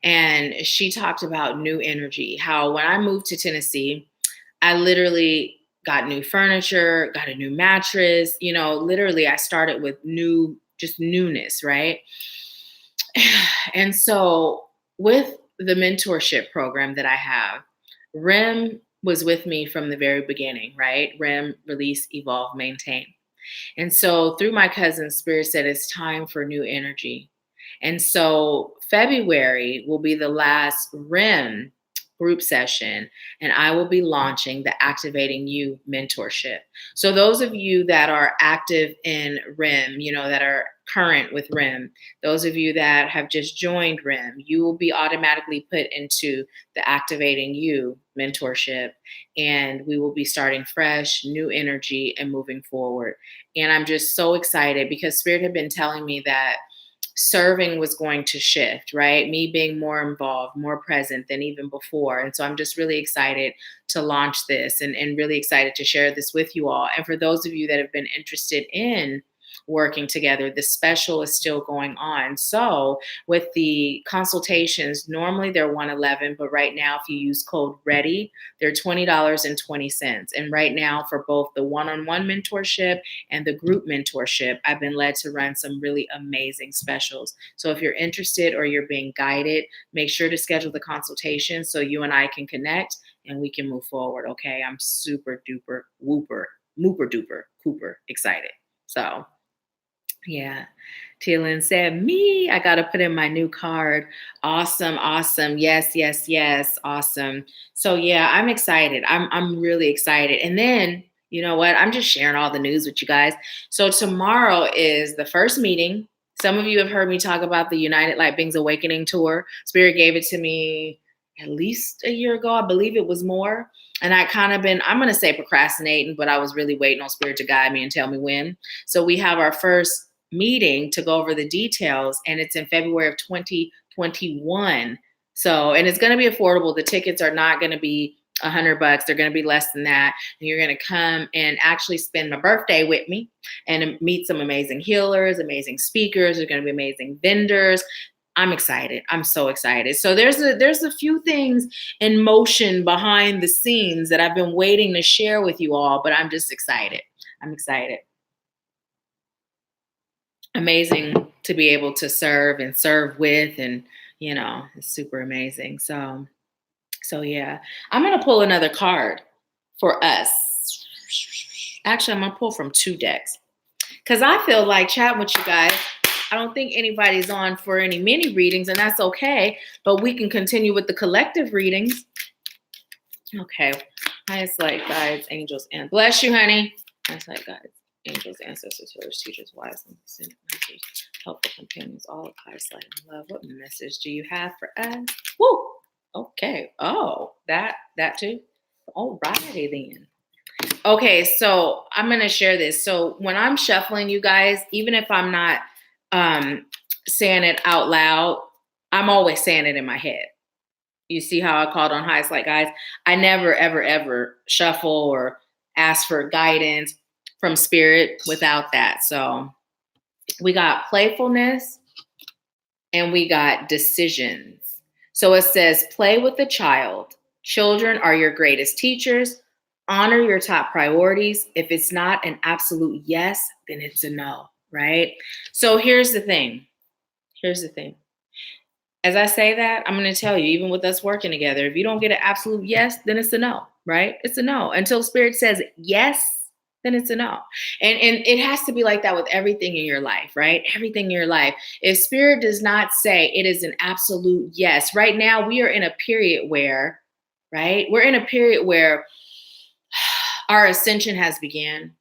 And she talked about new energy, how when I moved to Tennessee, I literally got new furniture, got a new mattress, literally I started with just newness, right? And so with the mentorship program that I have, REM was with me from the very beginning, right? REM, release, evolve, maintain. And so through my cousin, Spirit said it's time for new energy. And so February will be the last REM group session, and I will be launching the Activating You mentorship. So those of you that are active in REM, that are current with REM, those of you that have just joined REM, you will be automatically put into the Activating You mentorship, and we will be starting fresh, new energy, and moving forward. And I'm just so excited because Spirit had been telling me that serving was going to shift, right? Me being more involved, more present than even before. And so I'm just really excited to launch this and really excited to share this with you all. And for those of you that have been interested in working together, the special is still going on. So with the consultations, normally they're $111, but right now, if you use code READY, they're $20.20. And right now, for both the one-on-one mentorship and the group mentorship, I've been led to run some really amazing specials. So if you're interested or you're being guided, make sure to schedule the consultation so you and I can connect and we can move forward. Okay. I'm super duper whooper, mooper duper, cooper excited. So yeah. Tillin said, me, I got to put in my new card. Awesome. Awesome. Yes, yes, yes. Awesome. So yeah, I'm excited. I'm really excited. And then, you know what? I'm just sharing all the news with you guys. So tomorrow is the first meeting. Some of you have heard me talk about the United Light Beings Awakening tour. Spirit gave it to me at least a year ago. I believe it was more. And I kind of been, I'm going to say procrastinating, but I was really waiting on Spirit to guide me and tell me when. So we have our first meeting to go over the details, and it's in February of 2021. So, and it's going to be affordable. The tickets are not going to be $100. They're going to be less than that. And you're going to come and actually spend my birthday with me and meet some amazing healers, amazing speakers. There's going to be amazing vendors. I'm excited. I'm so excited. So there's a few things in motion behind the scenes that I've been waiting to share with you all, but I'm just excited. I'm excited. Amazing to be able to serve and serve with, and it's super amazing. So yeah, I'm gonna pull another card for us. Actually, I'm gonna pull from 2 decks because I feel like chatting with you guys. I don't think anybody's on for any mini readings, and that's okay, but we can continue with the collective readings. Okay. Highest light, guides, angels, and bless you, honey. Highest light, guides, angels, ancestors, healers, teachers, wise, and sent masters, helpful companions, all of highest light and love. What message do you have for us? Woo! Okay. Oh, that too? All righty then. Okay, so I'm going to share this. So when I'm shuffling, you guys, even if I'm not saying it out loud, I'm always saying it in my head. You see how I called on highest light, guys? I never, ever, ever shuffle or ask for guidance from Spirit without that. So we got playfulness and we got decisions. So it says, play with the child. Children are your greatest teachers. Honor your top priorities. If it's not an absolute yes, then it's a no, right? So here's the thing. As I say that, I'm going to tell you, even with us working together, if you don't get an absolute yes, then it's a no, right? It's a no. Until Spirit says yes, then it's a no. And it has to be like that with everything in your life, right? Everything in your life. If Spirit does not say it is an absolute yes, right now we are in a period where, right? We're in a period where our ascension has begun,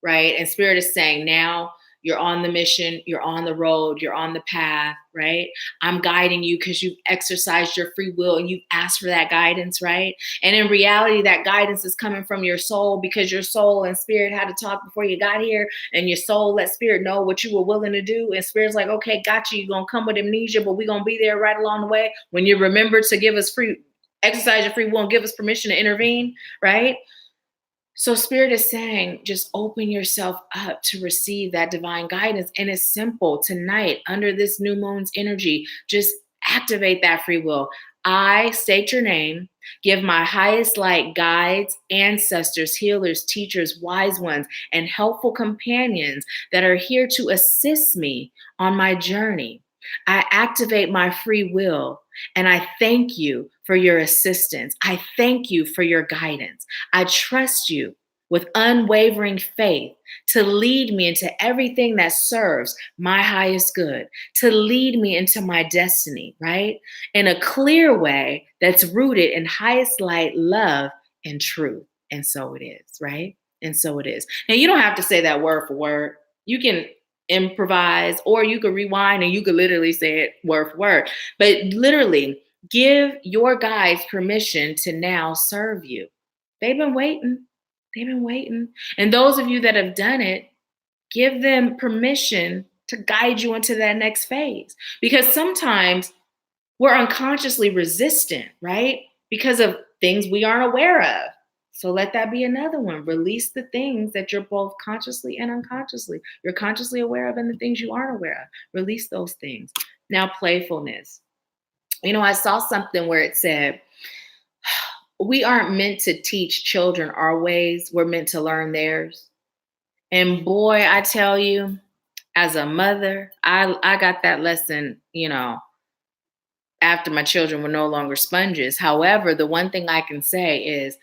right? And Spirit is saying now, you're on the mission, you're on the road, you're on the path, right? I'm guiding you because you've exercised your free will and you've asked for that guidance, right? And in reality, that guidance is coming from your soul because your soul and Spirit had to talk before you got here, and your soul let Spirit know what you were willing to do. And Spirit's like, okay, got you. You're going to come with amnesia, but we're going to be there right along the way. When you remember to give us exercise your free will and give us permission to intervene, right? So Spirit is saying, just open yourself up to receive that divine guidance. And it's simple. Tonight, under this new moon's energy, just activate that free will. I state your name, give my highest light guides, ancestors, healers, teachers, wise ones, and helpful companions that are here to assist me on my journey. I activate my free will, and I thank you for your assistance. I thank you for your guidance. I trust you with unwavering faith to lead me into everything that serves my highest good, to lead me into my destiny, right? In a clear way that's rooted in highest light, love, and truth. And so it is, right? And so it is. Now, you don't have to say that word for word. You can improvise, or you could rewind and you could literally say it word for word. But literally, give your guides permission to now serve you. They've been waiting. They've been waiting. And those of you that have done it, give them permission to guide you into that next phase. Because sometimes we're unconsciously resistant, right? Because of things we aren't aware of. So let that be another one. Release the things that you're both consciously and unconsciously. You're consciously aware of, and the things you aren't aware of. Release those things. Now, playfulness. I saw something where it said, we aren't meant to teach children our ways. We're meant to learn theirs. And boy, I tell you, as a mother, I got that lesson, after my children were no longer sponges. However, the one thing I can say is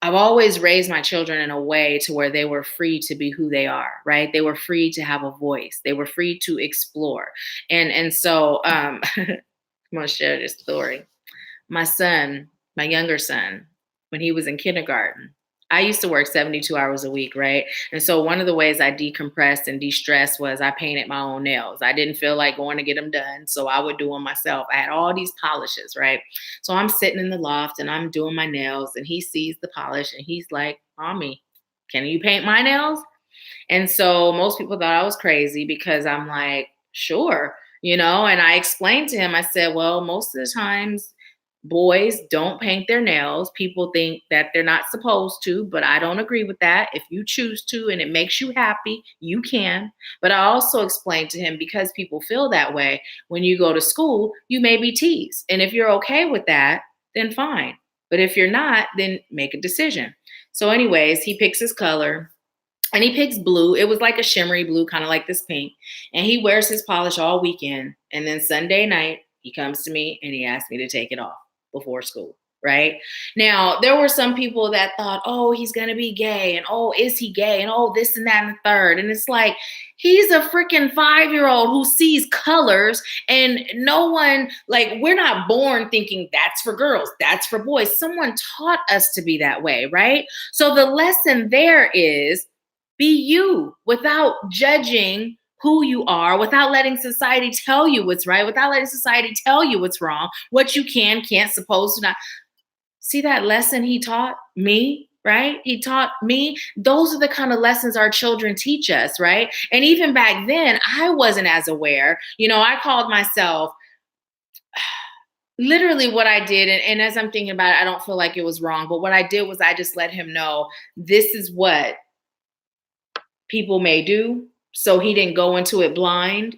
I've always raised my children in a way to where they were free to be who they are, right? They were free to have a voice. They were free to explore. And so I'm going to share this story. My son, my younger son, when he was in kindergarten, I used to work 72 hours a week, right? And so one of the ways I decompressed and de-stressed was I painted my own nails. I didn't feel like going to get them done, so I would do them myself. I had all these polishes, right? So I'm sitting in the loft and I'm doing my nails, and he sees the polish and he's like, Mommy, can you paint my nails? And so most people thought I was crazy because I'm like, sure, and I explained to him, I said, well, most of the times boys don't paint their nails. People think that they're not supposed to, but I don't agree with that. If you choose to and it makes you happy, you can. But I also explained to him, because people feel that way, when you go to school, you may be teased. And if you're okay with that, then fine. But if you're not, then make a decision. So anyways, he picks his color. And he picks blue. It was like a shimmery blue, kind of like this pink. And he wears his polish all weekend. And then Sunday night, he comes to me and he asked me to take it off before school, right? Now, there were some people that thought, oh, he's going to be gay. And oh, is he gay? And oh, this and that and the third. And it's like, he's a freaking 5-year-old who sees colors, and no one, like, we're not born thinking that's for girls, that's for boys. Someone taught us to be that way, right? So the lesson there is, be you without judging who you are, without letting society tell you what's right, without letting society tell you what's wrong, what you can, can't, supposed to not. See that lesson he taught me, right? He taught me. Those are the kind of lessons our children teach us, right? And even back then, I wasn't as aware. I called myself, literally what I did, and as I'm thinking about it, I don't feel like it was wrong, but what I did was I just let him know this is what people may do. So he didn't go into it blind,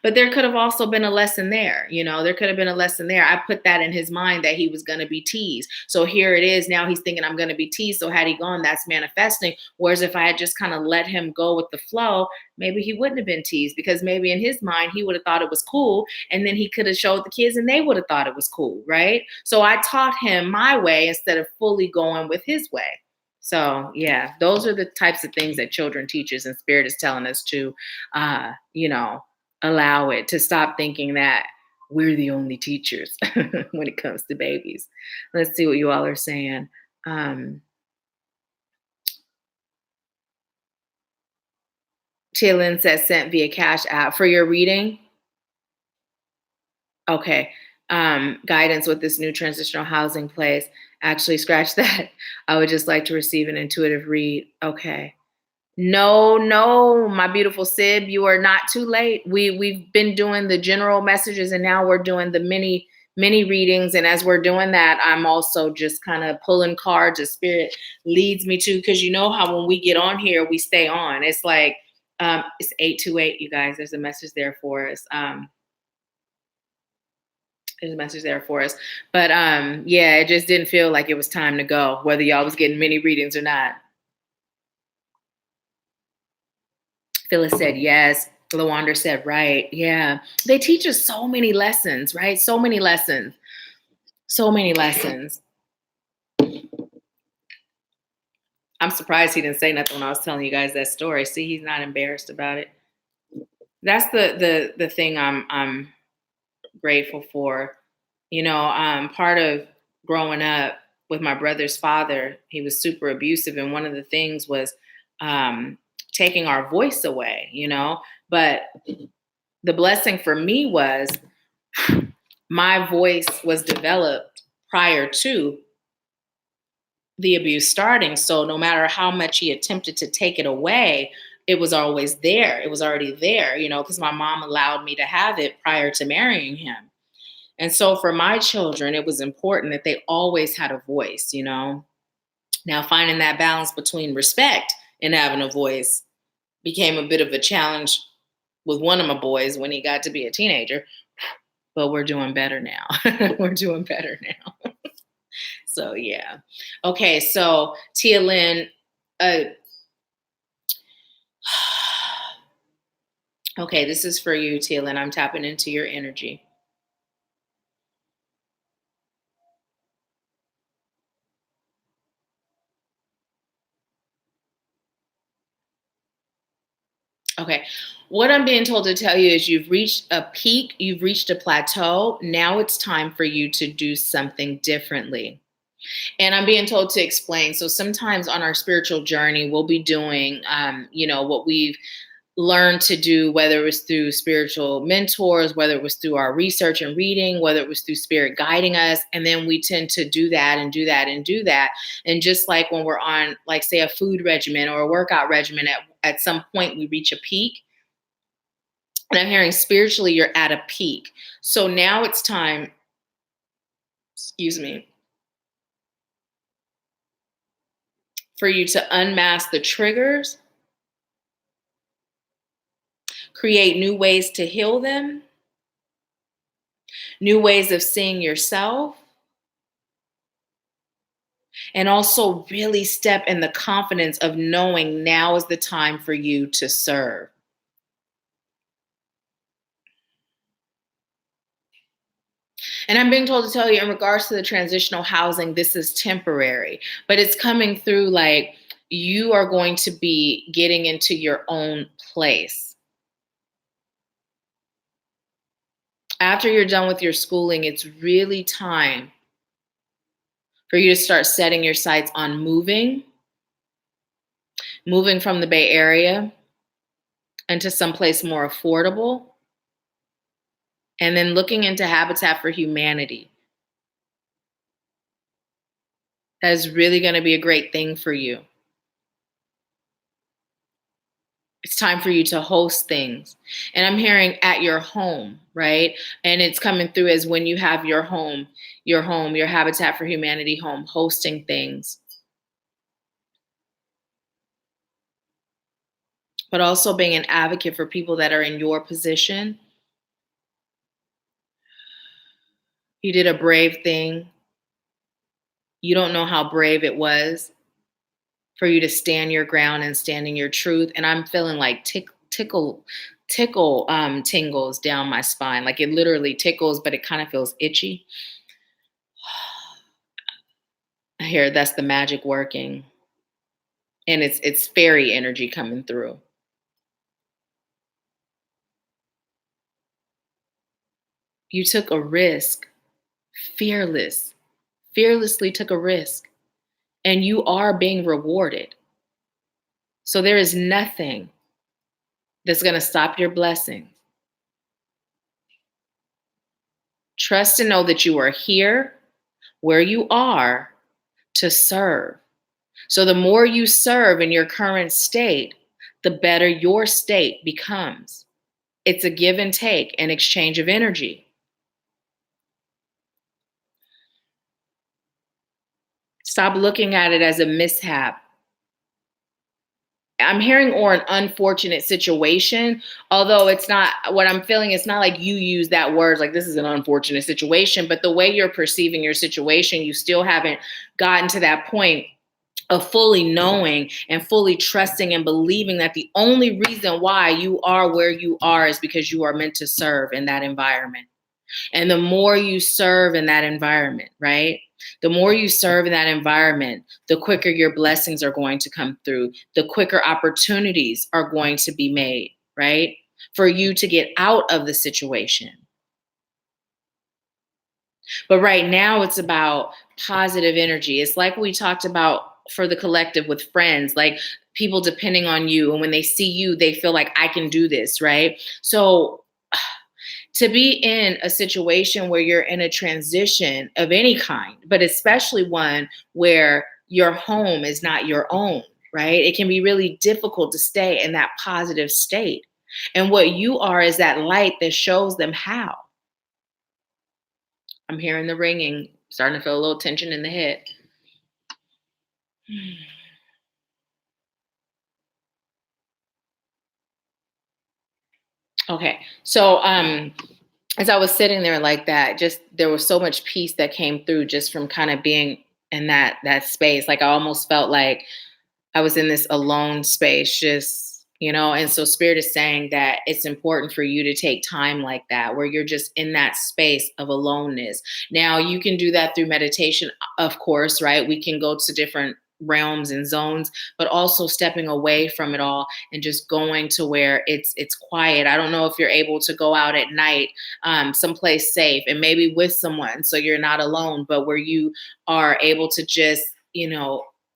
but there could have also been a lesson there. There could have been a lesson there. I put that in his mind that he was going to be teased. So here it is. Now he's thinking I'm going to be teased. So had he gone, that's manifesting. Whereas if I had just kind of let him go with the flow, maybe he wouldn't have been teased, because maybe in his mind, he would have thought it was cool. And then he could have showed the kids and they would have thought it was cool. Right. So I taught him my way instead of fully going with his way. So, yeah, those are the types of things that children teach us, and Spirit is telling us to, allow it, to stop thinking that we're the only teachers when it comes to babies. Let's see what you all are saying. Chillin says sent via Cashapp for your reading. Okay. Guidance with this new transitional housing place. Actually, scratch that. I would just like to receive an intuitive read. Okay. No, my beautiful Sib, you are not too late. We've been doing the general messages, and now we're doing the mini readings. And as we're doing that, I'm also just kind of pulling cards as Spirit leads me to, because you know how when we get on here, we stay on. It's like, it's 828, you guys. There's a message there for us. There's a message there for us. But yeah, it just didn't feel like it was time to go, whether y'all was getting many readings or not. Phyllis said yes. Lawanda said right. Yeah. They teach us so many lessons, right? So many lessons. So many lessons. I'm surprised he didn't say nothing when I was telling you guys that story. See, he's not embarrassed about it. That's the thing I'm grateful for. Part of growing up with my brother's father, he was super abusive, and one of the things was taking our voice away. But the blessing for me was my voice was developed prior to the abuse starting. So no matter how much he attempted to take it away, it was always there. It was already there, because my mom allowed me to have it prior to marrying him. And so for my children, it was important that they always had a voice. Now, finding that balance between respect and having a voice became a bit of a challenge with one of my boys when he got to be a teenager, but we're doing better now. We're doing better now. So, yeah. Okay, so Tia Lynn, okay, this is for you, Tia Lynn. I'm tapping into your energy. Okay. What I'm being told to tell you is you've reached a peak, you've reached a plateau. Now it's time for you to do something differently. And I'm being told to explain. So sometimes on our spiritual journey, we'll be doing, what we've learned to do, whether it was through spiritual mentors, whether it was through our research and reading, whether it was through spirit guiding us. And then we tend to do that and do that and do that. And just like when we're on, like, say, a food regimen or a workout regimen, at some point we reach a peak. And I'm hearing spiritually, you're at a peak. So now it's time, excuse me, for you to unmask the triggers, create new ways to heal them, new ways of seeing yourself, and also really step in the confidence of knowing now is the time for you to serve. And I'm being told to tell you, in regards to the transitional housing, this is temporary, but it's coming through like you are going to be getting into your own place. After you're done with your schooling, it's really time for you to start setting your sights on moving from the Bay Area into someplace more affordable, and then looking into Habitat for Humanity. That is really going to be a great thing for you. It's time for you to host things. And I'm hearing at your home, right? And it's coming through as when you have your home, your Habitat for Humanity home, hosting things. But also being an advocate for people that are in your position. You did a brave thing. You don't know how brave it was for you to stand your ground and stand in your truth. And I'm feeling like tingles down my spine. Like it literally tickles, but it kind of feels itchy. I hear that's the magic working. And it's fairy energy coming through. You took a risk, fearlessly took a risk, and you are being rewarded. So there is nothing that's going to stop your blessing. Trust and know that you are here where you are to serve. So the more you serve in your current state, the better your state becomes. It's a give and take, an exchange of energy. Stop looking at it as a mishap. I'm hearing or an unfortunate situation, although it's not what I'm feeling. It's not like you use that word like this is an unfortunate situation, but the way you're perceiving your situation, you still haven't gotten to that point of fully knowing and fully trusting and believing that the only reason why you are where you are is because you are meant to serve in that environment. And the more you serve in that environment, right? The more you serve in that environment, the quicker your blessings are going to come through, the quicker opportunities are going to be made, right? For you to get out of the situation. But right now, it's about positive energy. It's like we talked about for the collective with friends, like people depending on you. And when they see you, they feel like I can do this, right? So to be in a situation where you're in a transition of any kind, but especially one where your home is not your own, right? It can be really difficult to stay in that positive state. And what you are is that light that shows them how. I'm hearing the ringing, starting to feel a little tension in the head. Okay. So as I was sitting there like that, just there was so much peace that came through just from kind of being in that space. Like I almost felt like I was in this alone space, just, and so Spirit is saying that it's important for you to take time like that, where you're just in that space of aloneness. Now, you can do that through meditation, of course, right? We can go to different realms and zones, but also stepping away from it all and just going to where it's quiet. I don't know if you're able to go out at night, someplace safe and maybe with someone so you're not alone, but where you are able to just,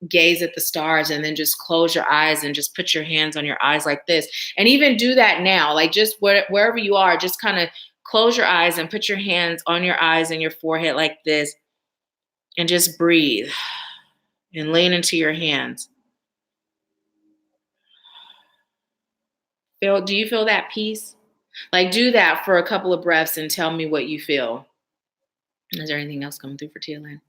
gaze at the stars and then just close your eyes and just put your hands on your eyes like this. And even do that now, like just wherever you are, just kind of close your eyes and put your hands on your eyes and your forehead like this and just breathe and lean into your hands. Do you feel that peace? Like do that for a couple of breaths and tell me what you feel. Is there anything else coming through for Tia Lynn?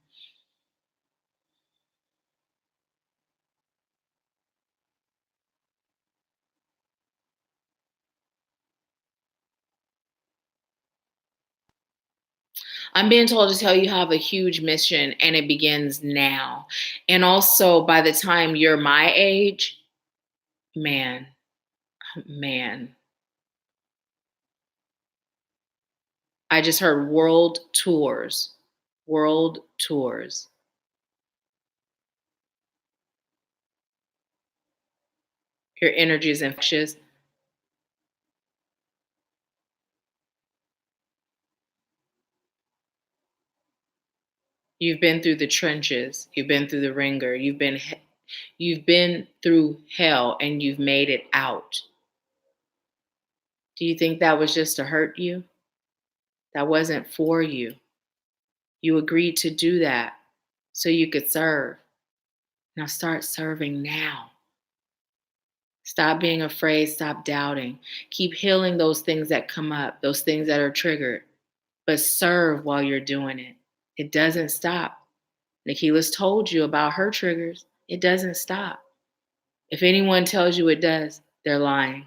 I'm being told to tell you have a huge mission and it begins now. And also, by the time you're my age, man, man, I just heard world tours, world tours. Your energy is infectious. You've been through the trenches. You've been through the ringer. You've been through hell and you've made it out. Do you think that was just to hurt you? That wasn't for you. You agreed to do that so you could serve. Now start serving now. Stop being afraid. Stop doubting. Keep healing those things that come up, those things that are triggered, but serve while you're doing it. It doesn't stop. Nahkila's told you about her triggers. It doesn't stop. If anyone tells you it does, they're lying.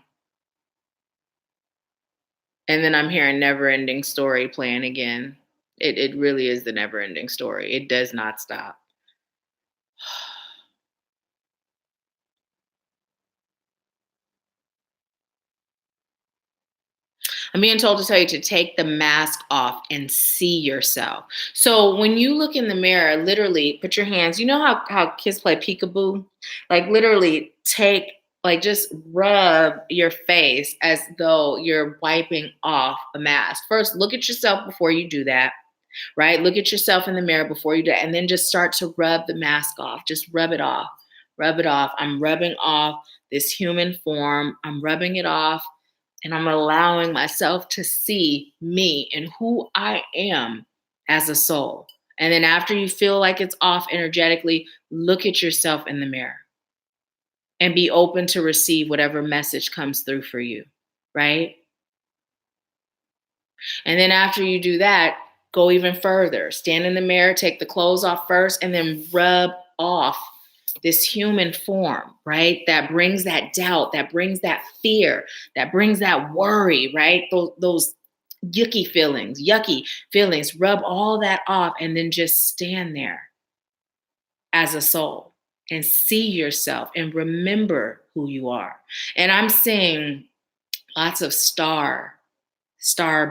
And then I'm hearing never ending story playing again. It really is the never ending story. It does not stop. I'm being told to tell you to take the mask off and see yourself. So when you look in the mirror, literally put your hands, you know how kids play peekaboo? Like literally just rub your face as though you're wiping off a mask. First, look at yourself before you do that, right? Look at yourself in the mirror before you do it, and then just start to rub the mask off. Just rub it off. Rub it off. I'm rubbing off this human form. I'm rubbing it off and I'm allowing myself to see me and who I am as a soul. And then after you feel like it's off energetically, look at yourself in the mirror and be open to receive whatever message comes through for you, right? And then after you do that, go even further. Stand in the mirror, take the clothes off first, and then rub off this human form, right? That brings that doubt, that brings that fear, that brings that worry, right? Those yucky feelings, rub all that off and then just stand there as a soul and see yourself and remember who you are. And I'm seeing lots of star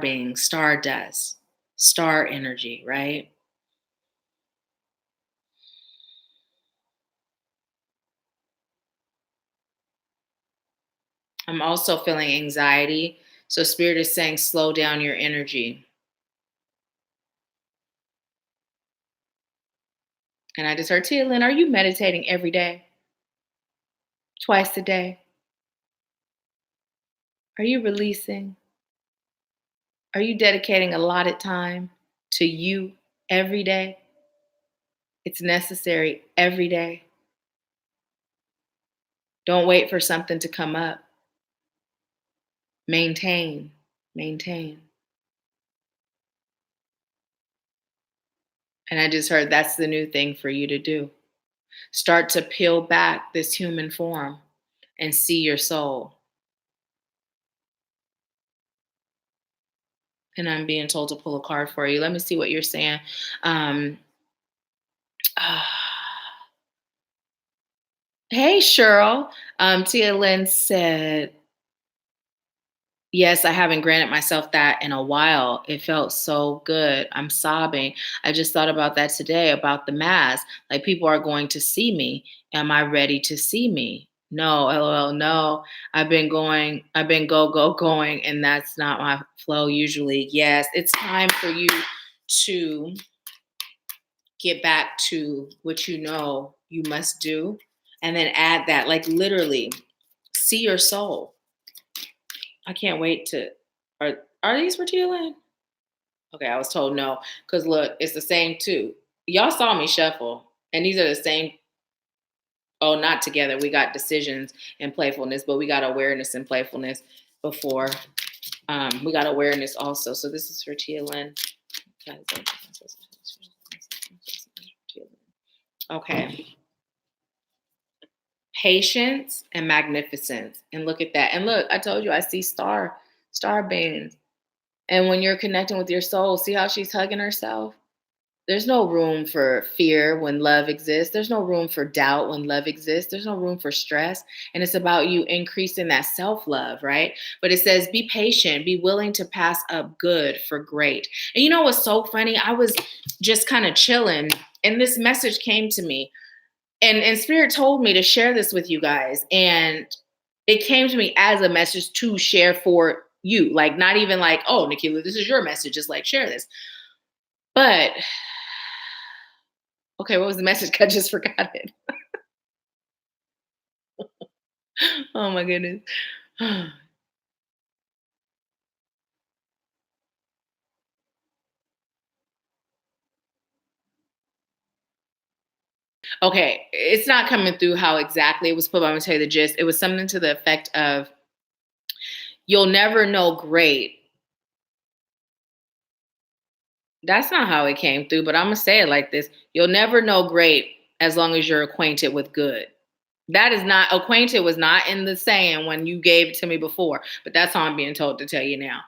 beings, stardust, star energy, right? I'm also feeling anxiety. So Spirit is saying, slow down your energy. And I just heard, Tia Lynn, are you meditating every day? Twice a day? Are you releasing? Are you dedicating allotted time to you every day? It's necessary every day. Don't wait for something to come up. Maintain, maintain. And I just heard that's the new thing for you to do. Start to peel back this human form and see your soul. And I'm being told to pull a card for you. Let me see what you're saying. Uh, hey, Cheryl. Tia Lynn said, yes, I haven't granted myself that in a while. It felt so good. I'm sobbing. I just thought about that today about the mask. Like, people are going to see me. Am I ready to see me? No, LOL, no. I've been going, and that's not my flow usually. Yes, it's time for you to get back to what you know you must do. And then add that, like, literally, see your soul. I can't wait to. Are these for Tia Lynn? Okay, I was told no. Because look, it's the same too. Y'all saw me shuffle, and these are the same. Oh, not together. We got decisions and playfulness, but we got awareness and playfulness before. We got awareness also. So this is for Tia Lynn. Okay. Patience and magnificence. And look at that. And look, I told you I see star beams. And when you're connecting with your soul, see how she's hugging herself? There's no room for fear when love exists. There's no room for doubt when love exists. There's no room for stress. And it's about you increasing that self-love, right? But it says, be patient, be willing to pass up good for great. And you know what's so funny? I was just kind of chilling, and this message came to me. And Spirit told me to share this with you guys. And it came to me as a message to share for you. Like, not even like, oh, Nahkila, this is your message. Just like, share this. But okay, what was the message? I just forgot it. Oh my goodness. Okay, it's not coming through how exactly it was put, but I'm gonna tell you the gist. It was something to the effect of, you'll never know great. That's not how it came through, but I'm gonna say it like this. You'll never know great as long as you're acquainted with good. That is not, acquainted was not in the saying when you gave it to me before, but that's how I'm being told to tell you now.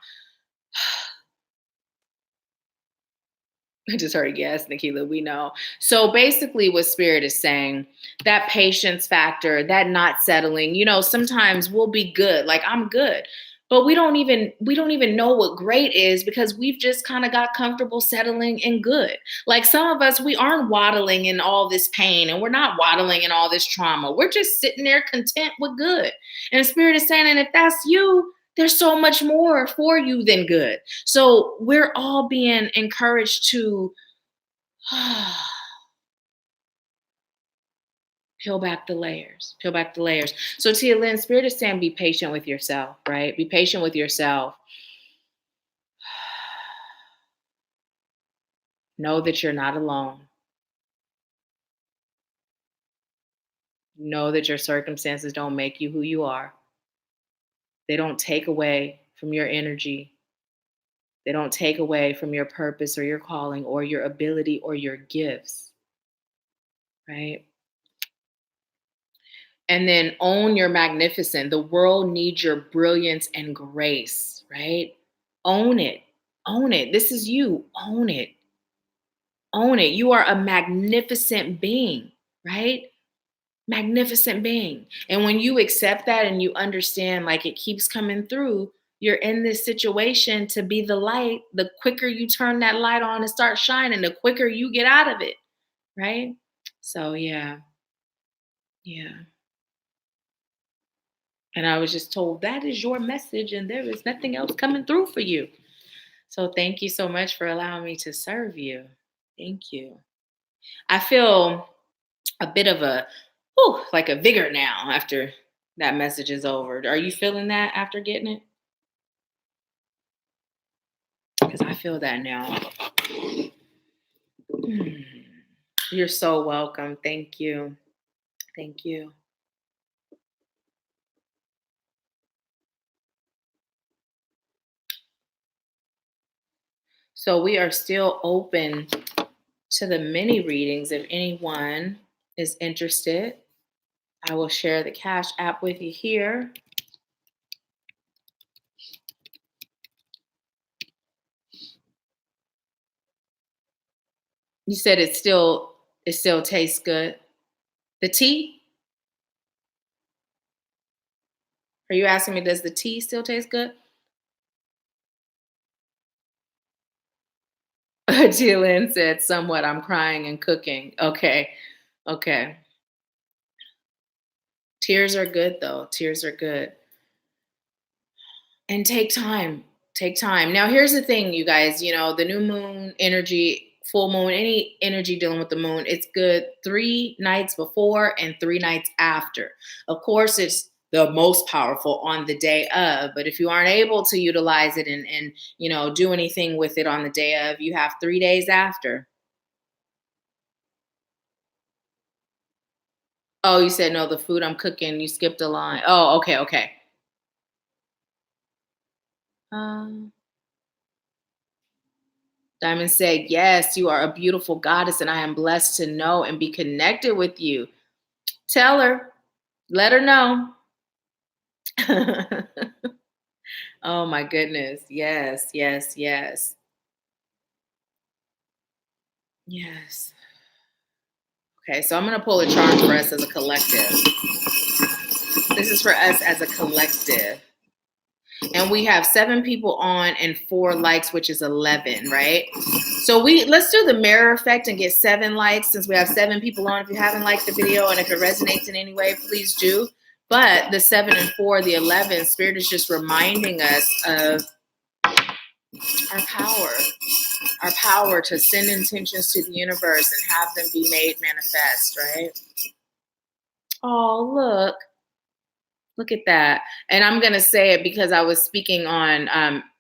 I just heard, yes, Nahkila, we know. So basically what Spirit is saying, that patience factor, that not settling, sometimes we'll be good. Like, I'm good. But we don't even know what great is, because we've just kind of got comfortable settling in good. Like, some of us, we aren't waddling in all this pain, and we're not waddling in all this trauma. We're just sitting there content with good. And Spirit is saying, and if that's you, there's so much more for you than good. So we're all being encouraged to peel back the layers, peel back the layers. So Tia Lynn, Spirit is saying, be patient with yourself, right? Be patient with yourself. Know that you're not alone. Know that your circumstances don't make you who you are. They don't take away from your energy. They don't take away from your purpose or your calling or your ability or your gifts, right? And then own your magnificence. The world needs your brilliance and grace, right? Own it. Own it. This is you. Own it. Own it. You are a magnificent being, right? Magnificent being. And when you accept that and you understand, like, it keeps coming through, you're in this situation to be the light. The quicker you turn that light on and start shining, the quicker you get out of it, right? So, yeah. Yeah. And I was just told that is your message and there is nothing else coming through for you. So thank you so much for allowing me to serve you. Thank you. I feel a bit of a, like a vigor now after that message is over. Are you feeling that after getting it? Because I feel that now. Hmm. You're so welcome. Thank you. Thank you. So we are still open to the mini readings. If anyone is interested, I will share the Cash app with you here. You said it still tastes good. The tea? Are you asking me, does the tea still taste good? Jillian said, somewhat, I'm crying and cooking. Okay. Okay. Tears are good though. Tears are good. And take time. Take time. Now, here's the thing, you guys, the new moon energy, full moon, any energy dealing with the moon, it's good 3 nights before and 3 nights after. Of course, it's the most powerful on the day of, but if you aren't able to utilize it and do anything with it on the day of, you have 3 days after. Oh, you said no, the food I'm cooking, you skipped a line. Oh, okay, okay. Um, Diamond said, yes, you are a beautiful goddess, and I am blessed to know and be connected with you. Tell her, let her know. Oh my goodness. Yes, yes, yes. Yes. Okay, so I'm going to pull a charm for us as a collective. This is for us as a collective. And we have 7 people on and 4 likes, which is 11, right? So let's do the mirror effect and get 7 likes since we have 7 people on. If you haven't liked the video and if it resonates in any way, please do. But the 7 and 4, the 11, Spirit is just reminding us of our power to send intentions to the universe and have them be made manifest, right? Oh, look at that. And I'm going to say it because I was speaking on,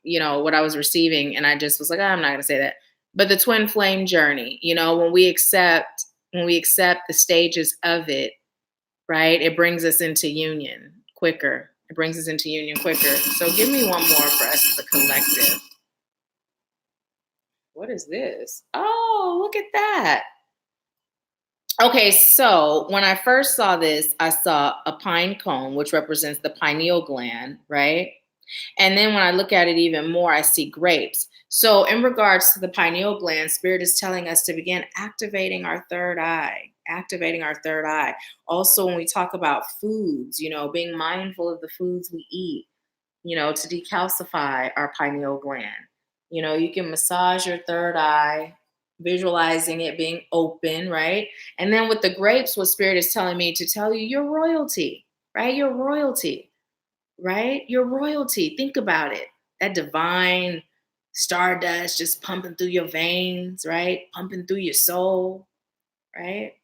what I was receiving. And I just was like, I'm not going to say that. But the twin flame journey, when we accept the stages of it, right? It brings us into union quicker. It brings us into union quicker. So give me one more for us as a collective. What is this? Oh, look at that. Okay, so when I first saw this, I saw a pine cone, which represents the pineal gland, right? And then when I look at it even more, I see grapes. So, in regards to the pineal gland, Spirit is telling us to begin activating our third eye, activating our third eye. Also, when we talk about foods, being mindful of the foods we eat, to decalcify our pineal gland. You can massage your third eye, visualizing it being open, right? And then with the grapes, what Spirit is telling me to tell you, you're royalty, right? You're royalty, right? You're royalty. Think about it. That divine stardust just pumping through your veins, right? Pumping through your soul, right?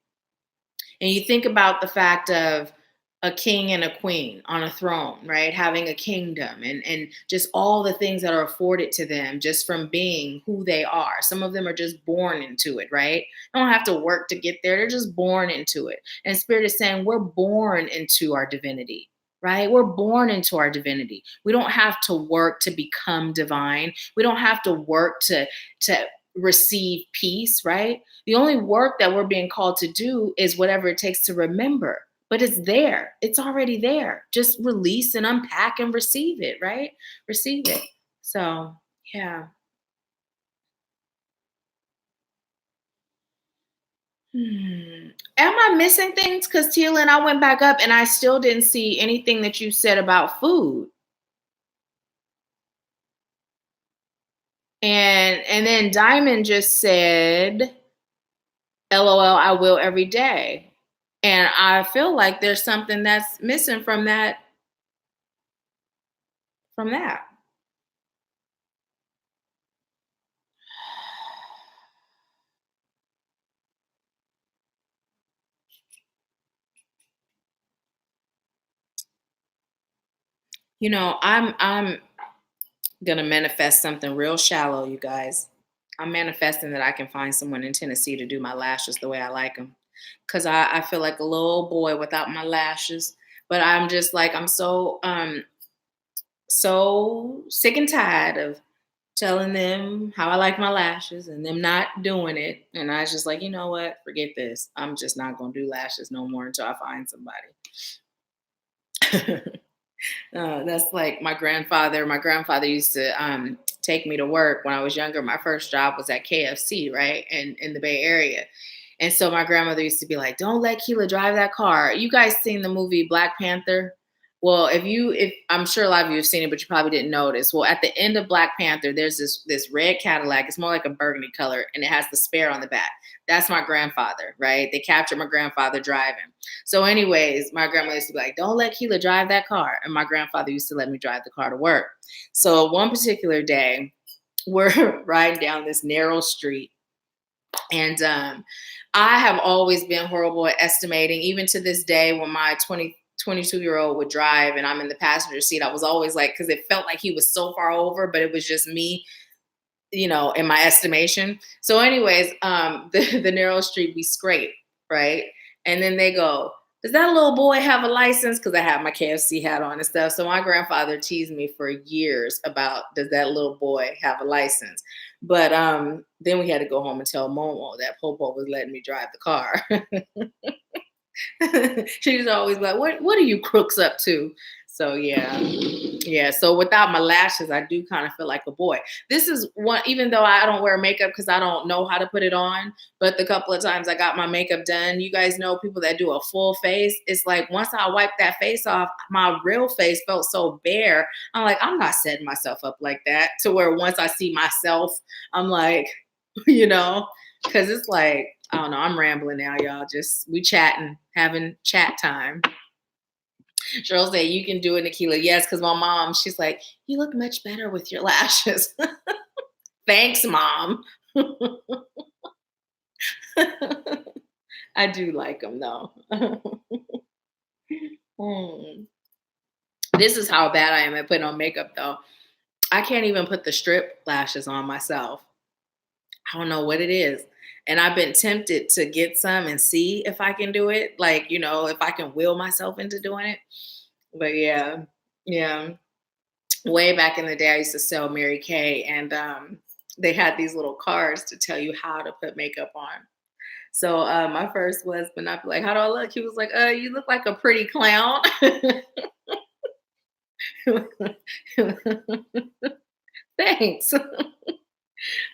And you think about the fact of a king and a queen on a throne, right? Having a kingdom and just all the things that are afforded to them just from being who they are. Some of them are just born into it, right? They don't have to work to get there. They're just born into it. And Spirit is saying we're born into our divinity, right? We're born into our divinity. We don't have to work to become divine. We don't have to work to receive peace, right? The only work that we're being called to do is whatever it takes to remember. But it's there. It's already there. Just release and unpack and receive it, right? Receive it. So, yeah. Am I missing things? Because Teal and I went back up and I still didn't see anything that you said about food. And then Diamond just said, LOL, I will every day. And I feel like there's something that's missing from that from that. I'm gonna manifest something real shallow, you guys. I'm manifesting that I can find someone in Tennessee to do my lashes the way I like them. Cause I feel like a little boy without my lashes. But I'm just like I'm so sick and tired of telling them how I like my lashes and them not doing it. And I was just like, you know what? Forget this. I'm just not gonna do lashes no more until I find somebody. That's like my grandfather. My grandfather used to take me to work when I was younger. My first job was at KFC, right, in the Bay Area. And so my grandmother used to be like, "Don't let Keela drive that car." You guys seen the movie Black Panther? Well, if I'm sure a lot of you have seen it, but you probably didn't notice. Well, at the end of Black Panther, there's this red Cadillac. It's more like a burgundy color, and it has the spare on the back. That's my grandfather, right? They captured my grandfather driving. So, anyways, my grandma used to be like, "Don't let Keela drive that car," and my grandfather used to let me drive the car to work. So, one particular day, we're riding down this narrow street, and I have always been horrible at estimating. Even to this day, when my 22-year-old would drive and I'm in the passenger seat, I was always like, because it felt like he was so far over, but it was just me, in my estimation. So, anyways, the narrow street we scrape, right? And then they go, "Does that little boy have a license?" Because I have my KFC hat on and stuff. So my grandfather teased me for years about, does that little boy have a license? But then we had to go home and tell Momo that Popo was letting me drive the car. She's always like, what are you crooks up to? So yeah. So without my lashes, I do kind of feel like a boy. This is one, even though I don't wear makeup because I don't know how to put it on. But the couple of times I got my makeup done, you guys know people that do a full face. It's like once I wipe that face off, my real face felt so bare. I'm like, I'm not setting myself up like that. To where once I see myself, I'm like, because it's like, I don't know. I'm rambling now, y'all. Just we chatting, having chat time. Cheryl said, "You can do it, Nahkila." Yes, because my mom, she's like, "You look much better with your lashes." Thanks, mom. I do like them though. Hmm. This is how bad I am at putting on makeup though. I can't even put the strip lashes on myself. I don't know what it is. And I've been tempted to get some and see if I can do it. Like, if I can will myself into doing it. But yeah. Way back in the day, I used to sell Mary Kay, and they had these little cards to tell you how to put makeup on. So my first was, but not like, "How do I look?" He was like, "You look like a pretty clown." Thanks.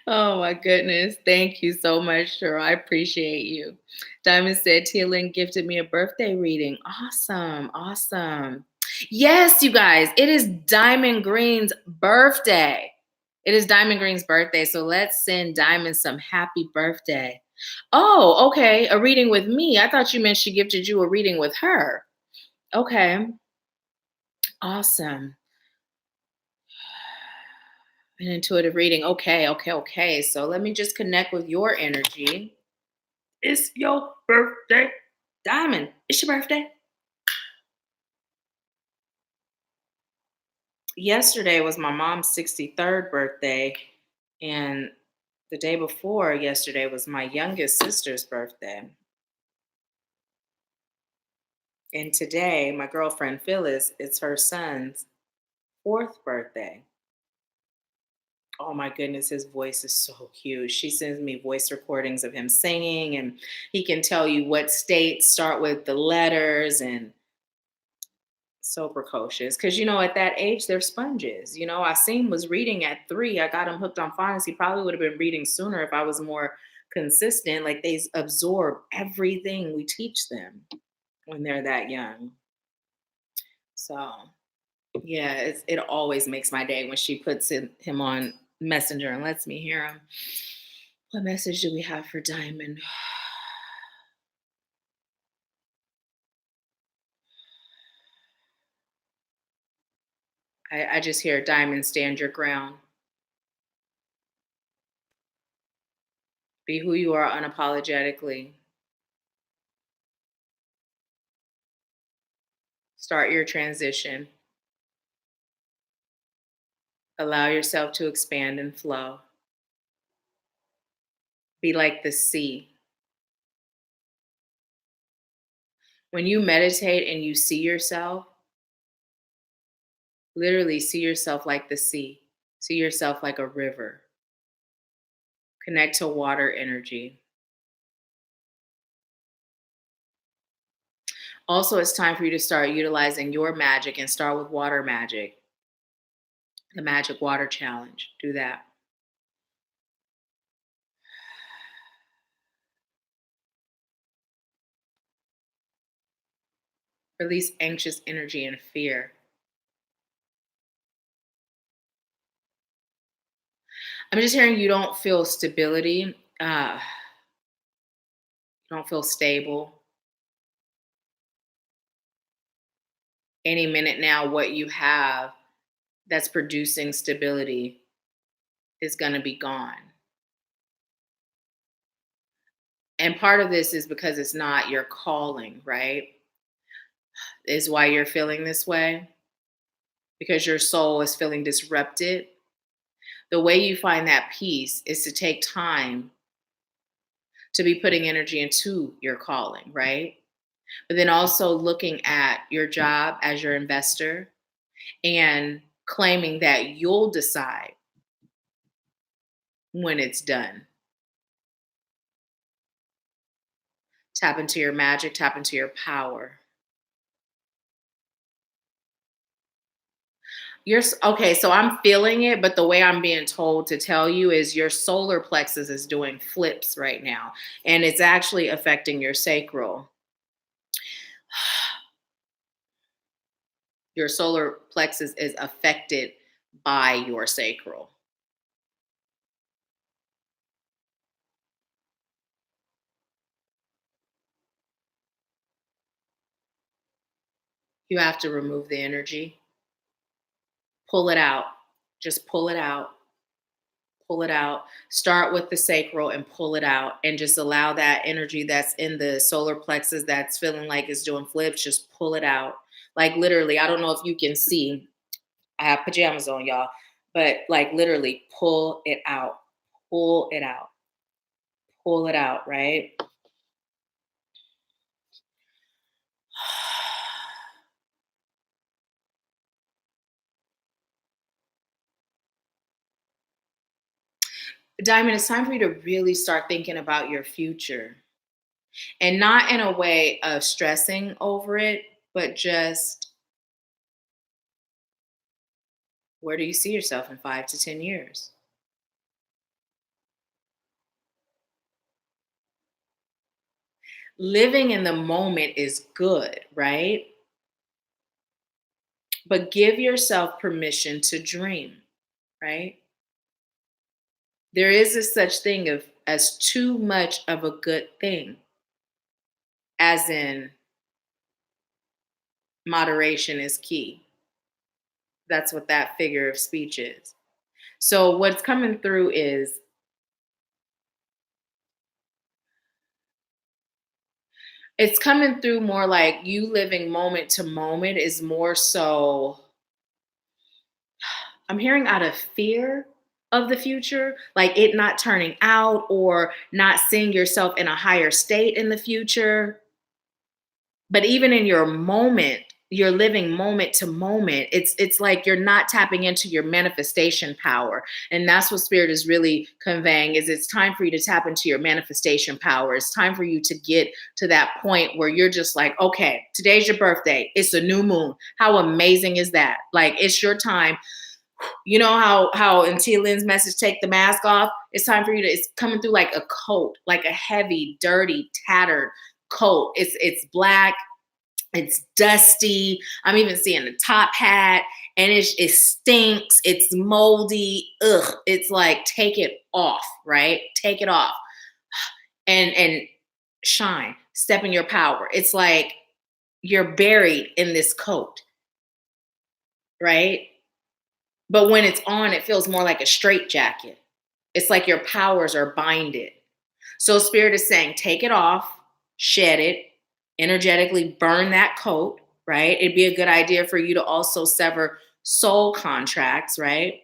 Oh my goodness. Thank you so much, Cheryl. I appreciate you. Diamond said Tealin gifted me a birthday reading. Awesome. Awesome. Yes, you guys, it is Diamond Green's birthday. It is Diamond Green's birthday. So let's send Diamond some happy birthday. Oh, okay. A reading with me. I thought you meant she gifted you a reading with her. Okay. Awesome. An intuitive reading. Okay. So let me just connect with your energy. It's your birthday. Diamond, it's your birthday. Yesterday was my mom's 63rd birthday. And the day before yesterday was my youngest sister's birthday. And today, my girlfriend Phyllis, it's her son's fourth birthday. Oh my goodness, his voice is so cute. She sends me voice recordings of him singing, and he can tell you what states start with the letters, and so precocious. Because, at that age, they're sponges. Asim was reading at 3. I got him hooked on phonics. He probably would have been reading sooner if I was more consistent. Like, they absorb everything we teach them when they're that young. So, yeah, it always makes my day when she puts him on Messenger and lets me hear him. What message do we have for Diamond? I just hear diamond, stand your ground. Be who you are unapologetically. Start your transition. Allow yourself to expand and flow. Be like the sea. When you meditate and you see yourself, literally see yourself like the sea. See yourself like a river. Connect to water energy. Also, it's time for you to start utilizing your magic and start with water magic, the Magic Water Challenge. Do that. Release anxious energy and fear. I'm just hearing you don't feel stability. You don't feel stable. Any minute now, what you have that's producing stability is going to be gone. And part of this is because it's not your calling, right? Is why you're feeling this way because your soul is feeling disrupted. The way you find that peace is to take time to be putting energy into your calling, right? But then also looking at your job as your investor and claiming that you'll decide when it's done. Tap into your magic, tap into your power. Okay, so I'm feeling it, but the way I'm being told to tell you is your solar plexus is doing flips right now, and it's actually affecting your sacral. Your solar plexus is affected by your sacral. You have to remove the energy, pull it out, just pull it out. Pull it out. Start with the sacral and pull it out and just allow that energy that's in the solar plexus that's feeling like it's doing flips, just pull it out. Like literally, I don't know if you can see. I have pajamas on, y'all, but like literally pull it out. Pull it out. Pull it out, right? Diamond, it's time for you to really start thinking about your future and not in a way of stressing over it, but just where do you see yourself in 5 to 10 years? Living in the moment is good, right? But give yourself permission to dream, right? There is a such thing of as too much of a good thing, as in moderation is key. That's what that figure of speech is. So what's coming through is it's coming through more like you living moment to moment is more so I'm hearing out of fear of the future, like it not turning out or not seeing yourself in a higher state in the future. But even in your moment, you're living moment to moment. It's like you're not tapping into your manifestation power. And that's what spirit is really conveying is it's time for you to tap into your manifestation power. It's time for you to get to that point where you're just like, okay, today's your birthday. It's a new moon. How amazing is that? Like it's your time. You know how in Tia Lynn's message, take the mask off. It's time for you to. It's coming through like a coat, like a heavy, dirty, tattered coat. It's black. It's dusty. I'm even seeing the top hat, and it stinks. It's moldy. Ugh. It's like take it off, right? Take it off, and shine. Step in your power. It's like you're buried in this coat, right? But when it's on, it feels more like a straitjacket. It's like your powers are binded. So Spirit is saying, take it off, shed it, energetically burn that coat, right? It'd be a good idea for you to also sever soul contracts, right?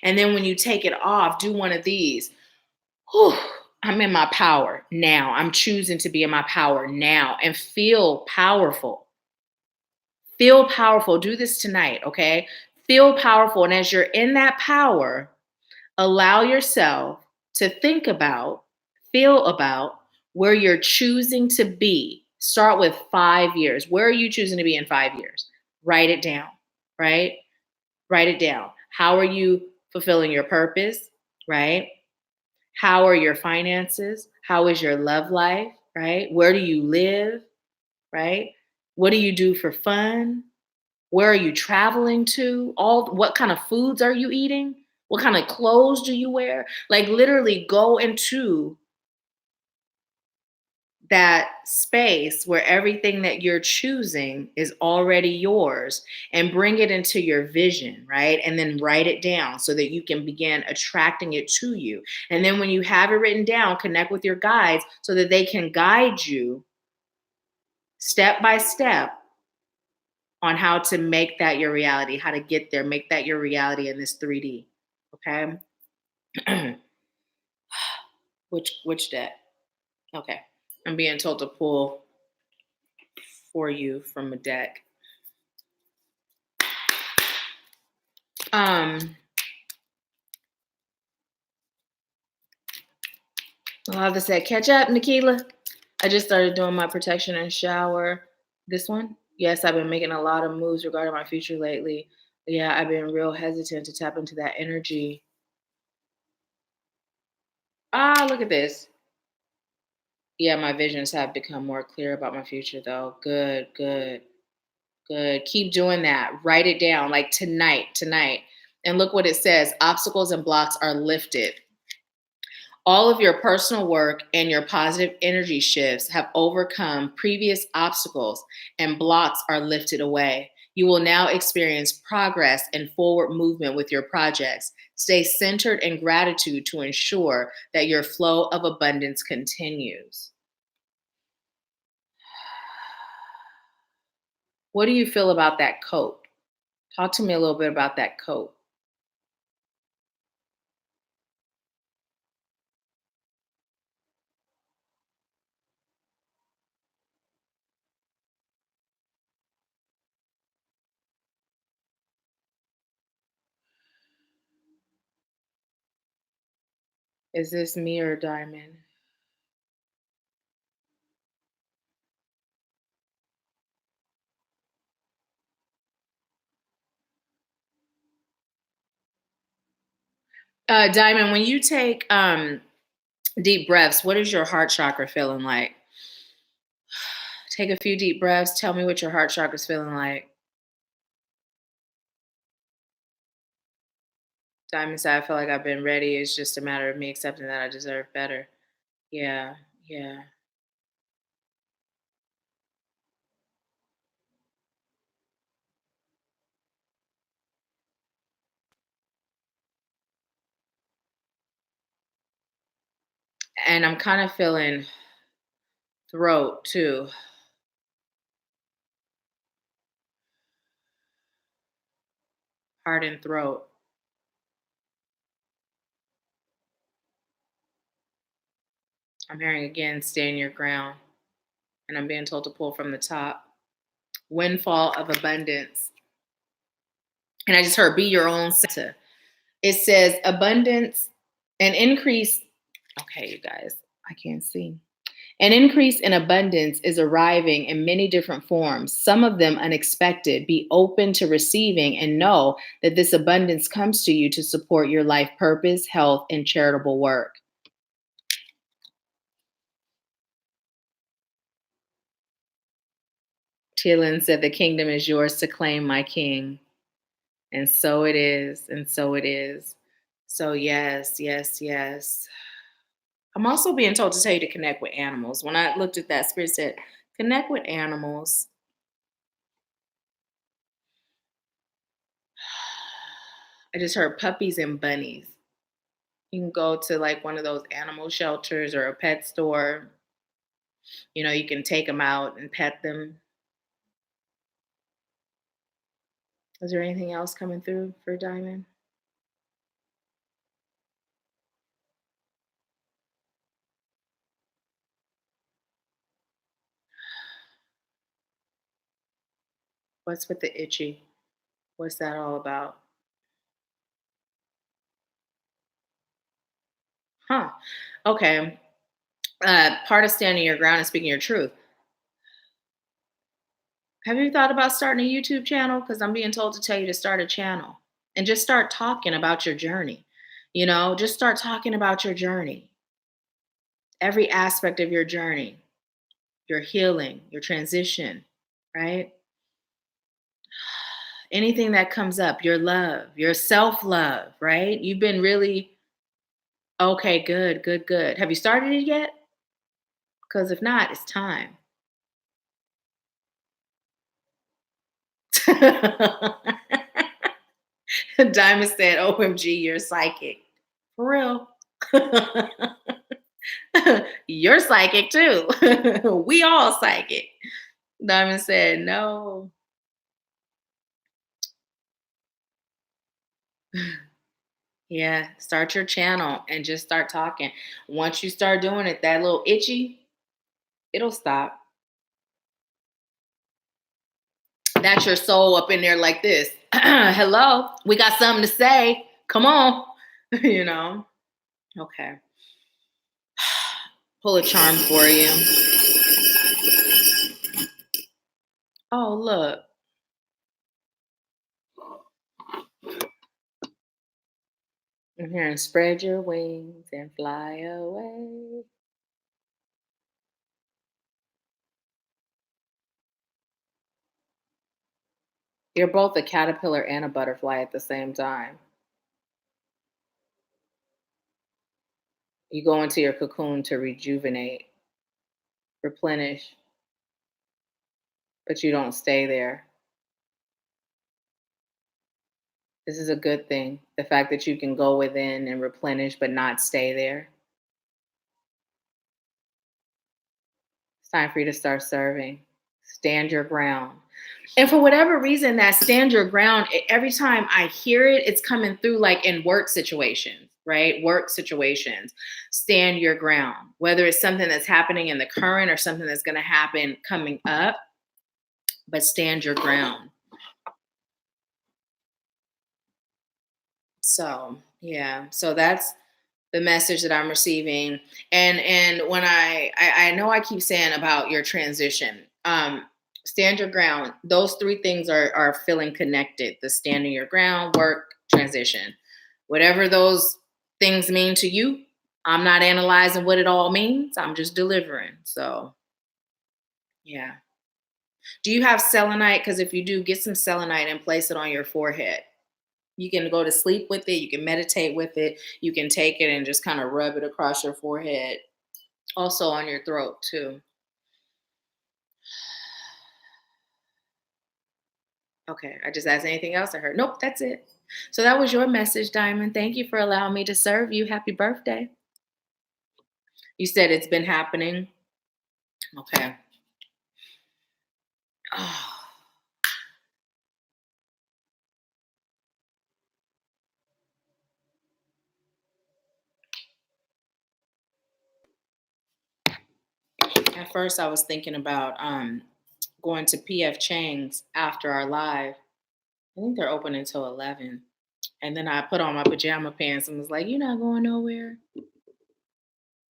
And then when you take it off, do one of these. Whew, I'm in my power now. I'm choosing to be in my power now and feel powerful. Feel powerful. Do this tonight, okay? Feel powerful. And as you're in that power, allow yourself to think about, feel about where you're choosing to be. Start with 5 years. Where are you choosing to be in 5 years? Write it down, right? Write it down. How are you fulfilling your purpose, right? How are your finances? How is your love life, right? Where do you live, right? What do you do for fun? Where are you traveling to? What kind of foods are you eating? What kind of clothes do you wear? Like literally go into that space where everything that you're choosing is already yours and bring it into your vision, right? And then write it down so that you can begin attracting it to you. And then when you have it written down, connect with your guides so that they can guide you step by step on how to make that your reality, how to get there, make that your reality in this 3D. Okay. Which deck? Okay. I'm being told to pull for you from a deck. I'll have to say, catch up, Nahkila. I just started doing my protection and shower. This one? Yes, I've been making a lot of moves regarding my future lately. Yeah, I've been real hesitant to tap into that energy. Ah, look at this. Yeah, my visions have become more clear about my future, though. Good, good, good. Keep doing that. Write it down like tonight. And look what it says, obstacles and blocks are lifted. All of your personal work and your positive energy shifts have overcome previous obstacles and blocks are lifted away. You will now experience progress and forward movement with your projects. Stay centered in gratitude to ensure that your flow of abundance continues. What do you feel about that coat? Talk to me a little bit about that coat. Is this me or Diamond? Diamond, when you take deep breaths, what is your heart chakra feeling like? Take a few deep breaths. Tell me what your heart chakra is feeling like. Diamond said, I feel like I've been ready. It's just a matter of me accepting that I deserve better. Yeah, yeah. And I'm kind of feeling throat too, heart and throat. I'm hearing again, stand your ground. And I'm being told to pull from the top. Windfall of abundance. And I just heard, be your own Santa. It says abundance and increase. Okay, you guys, I can't see. An increase in abundance is arriving in many different forms, some of them unexpected. Be open to receiving and know that this abundance comes to you to support your life purpose, health, and charitable work. Tillin said, the kingdom is yours to claim, my king. And so it is, and so it is. So, yes, yes, yes. I'm also being told to tell you to connect with animals. When I looked at that, Spirit said, connect with animals. I just heard puppies and bunnies. You can go to like one of those animal shelters or a pet store. You can take them out and pet them. Is there anything else coming through for Diamond? What's with the itchy? What's that all about? Huh. Okay. Part of standing your ground and speaking your truth. Have you thought about starting a YouTube channel? Because I'm being told to tell you to start a channel and just start talking about your journey. Just start talking about your journey, every aspect of your journey, your healing, your transition, right? Anything that comes up, your love, your self love, right? You've been really okay, good, good, good. Have you started it yet? Because if not, it's time. Diamond said, OMG, you're psychic. For real. You're psychic too. We all psychic. Diamond said, no. Yeah, start your channel and just start talking. Once you start doing it, that little itchy, it'll stop. That's your soul up in there like this. Hello, we got something to say. Come on. you know. Okay. Pull a charm for you. Oh, look. I'm hearing spread your wings and fly away. You're both a caterpillar and a butterfly at the same time. You go into your cocoon to rejuvenate, replenish, but you don't stay there. This is a good thing. The fact that you can go within and replenish, but not stay there. It's time for you to start serving. Stand your ground. And for whatever reason, that stand your ground, every time I hear it, it's coming through like in work situations, right? Work situations. Stand your ground. Whether it's something that's happening in the current or something that's going to happen coming up, but stand your ground. So, yeah. So that's the message that I'm receiving. And when I know I keep saying about your transition, stand your ground. Those three things are feeling connected: the standing your ground, work, transition. Whatever those things mean to you, I'm not analyzing what it all means. I'm just delivering. So yeah. Do you have selenite? Because if you do, get some selenite and place it on your forehead. You can go to sleep with it. You can meditate with it. You can take it and just kind of rub it across your forehead. Also on your throat, too. Okay. I just asked anything else I heard. Nope, that's it. So that was your message, Diamond. Thank you for allowing me to serve you. Happy birthday. You said it's been happening. Okay. Oh, at first, I was thinking about going to PF Chang's after our live. I think they're open until 11. And then I put on my pajama pants and was like, you're not going nowhere.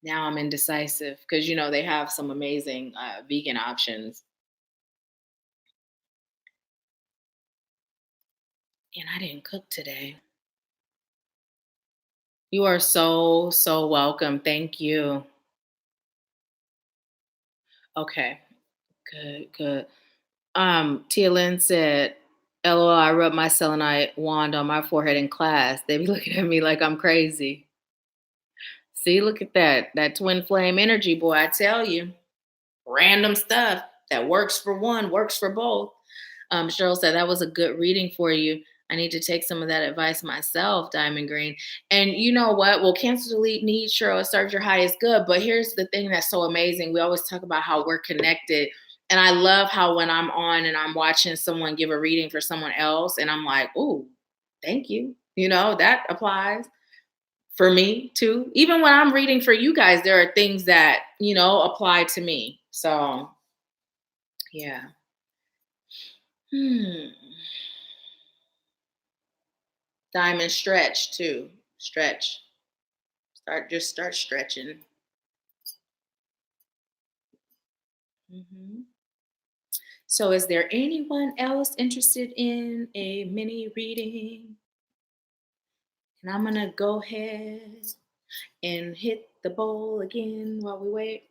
Now I'm indecisive because, they have some amazing vegan options. And I didn't cook today. You are so, so welcome. Thank you. Okay. Good, good. Tia Lynn said, LOL, I rubbed my selenite wand on my forehead in class. They be looking at me like I'm crazy. See, look at that. That twin flame energy, boy, I tell you. Random stuff that works for one, works for both. Cheryl said that was a good reading for you. I need to take some of that advice myself, Diamond Green. And you know what? Well, cancel, delete, need, sure, it serves your highest good. But here's the thing that's so amazing. We always talk about how we're connected. And I love how when I'm on and I'm watching someone give a reading for someone else, and I'm like, ooh, thank you. That applies for me too. Even when I'm reading for you guys, there are things that, apply to me. So, yeah. Hmm. Diamond stretch too. Stretch. Start stretching. Hmm. So, is there anyone else interested in a mini reading? And I'm gonna go ahead and hit the bowl again while we wait.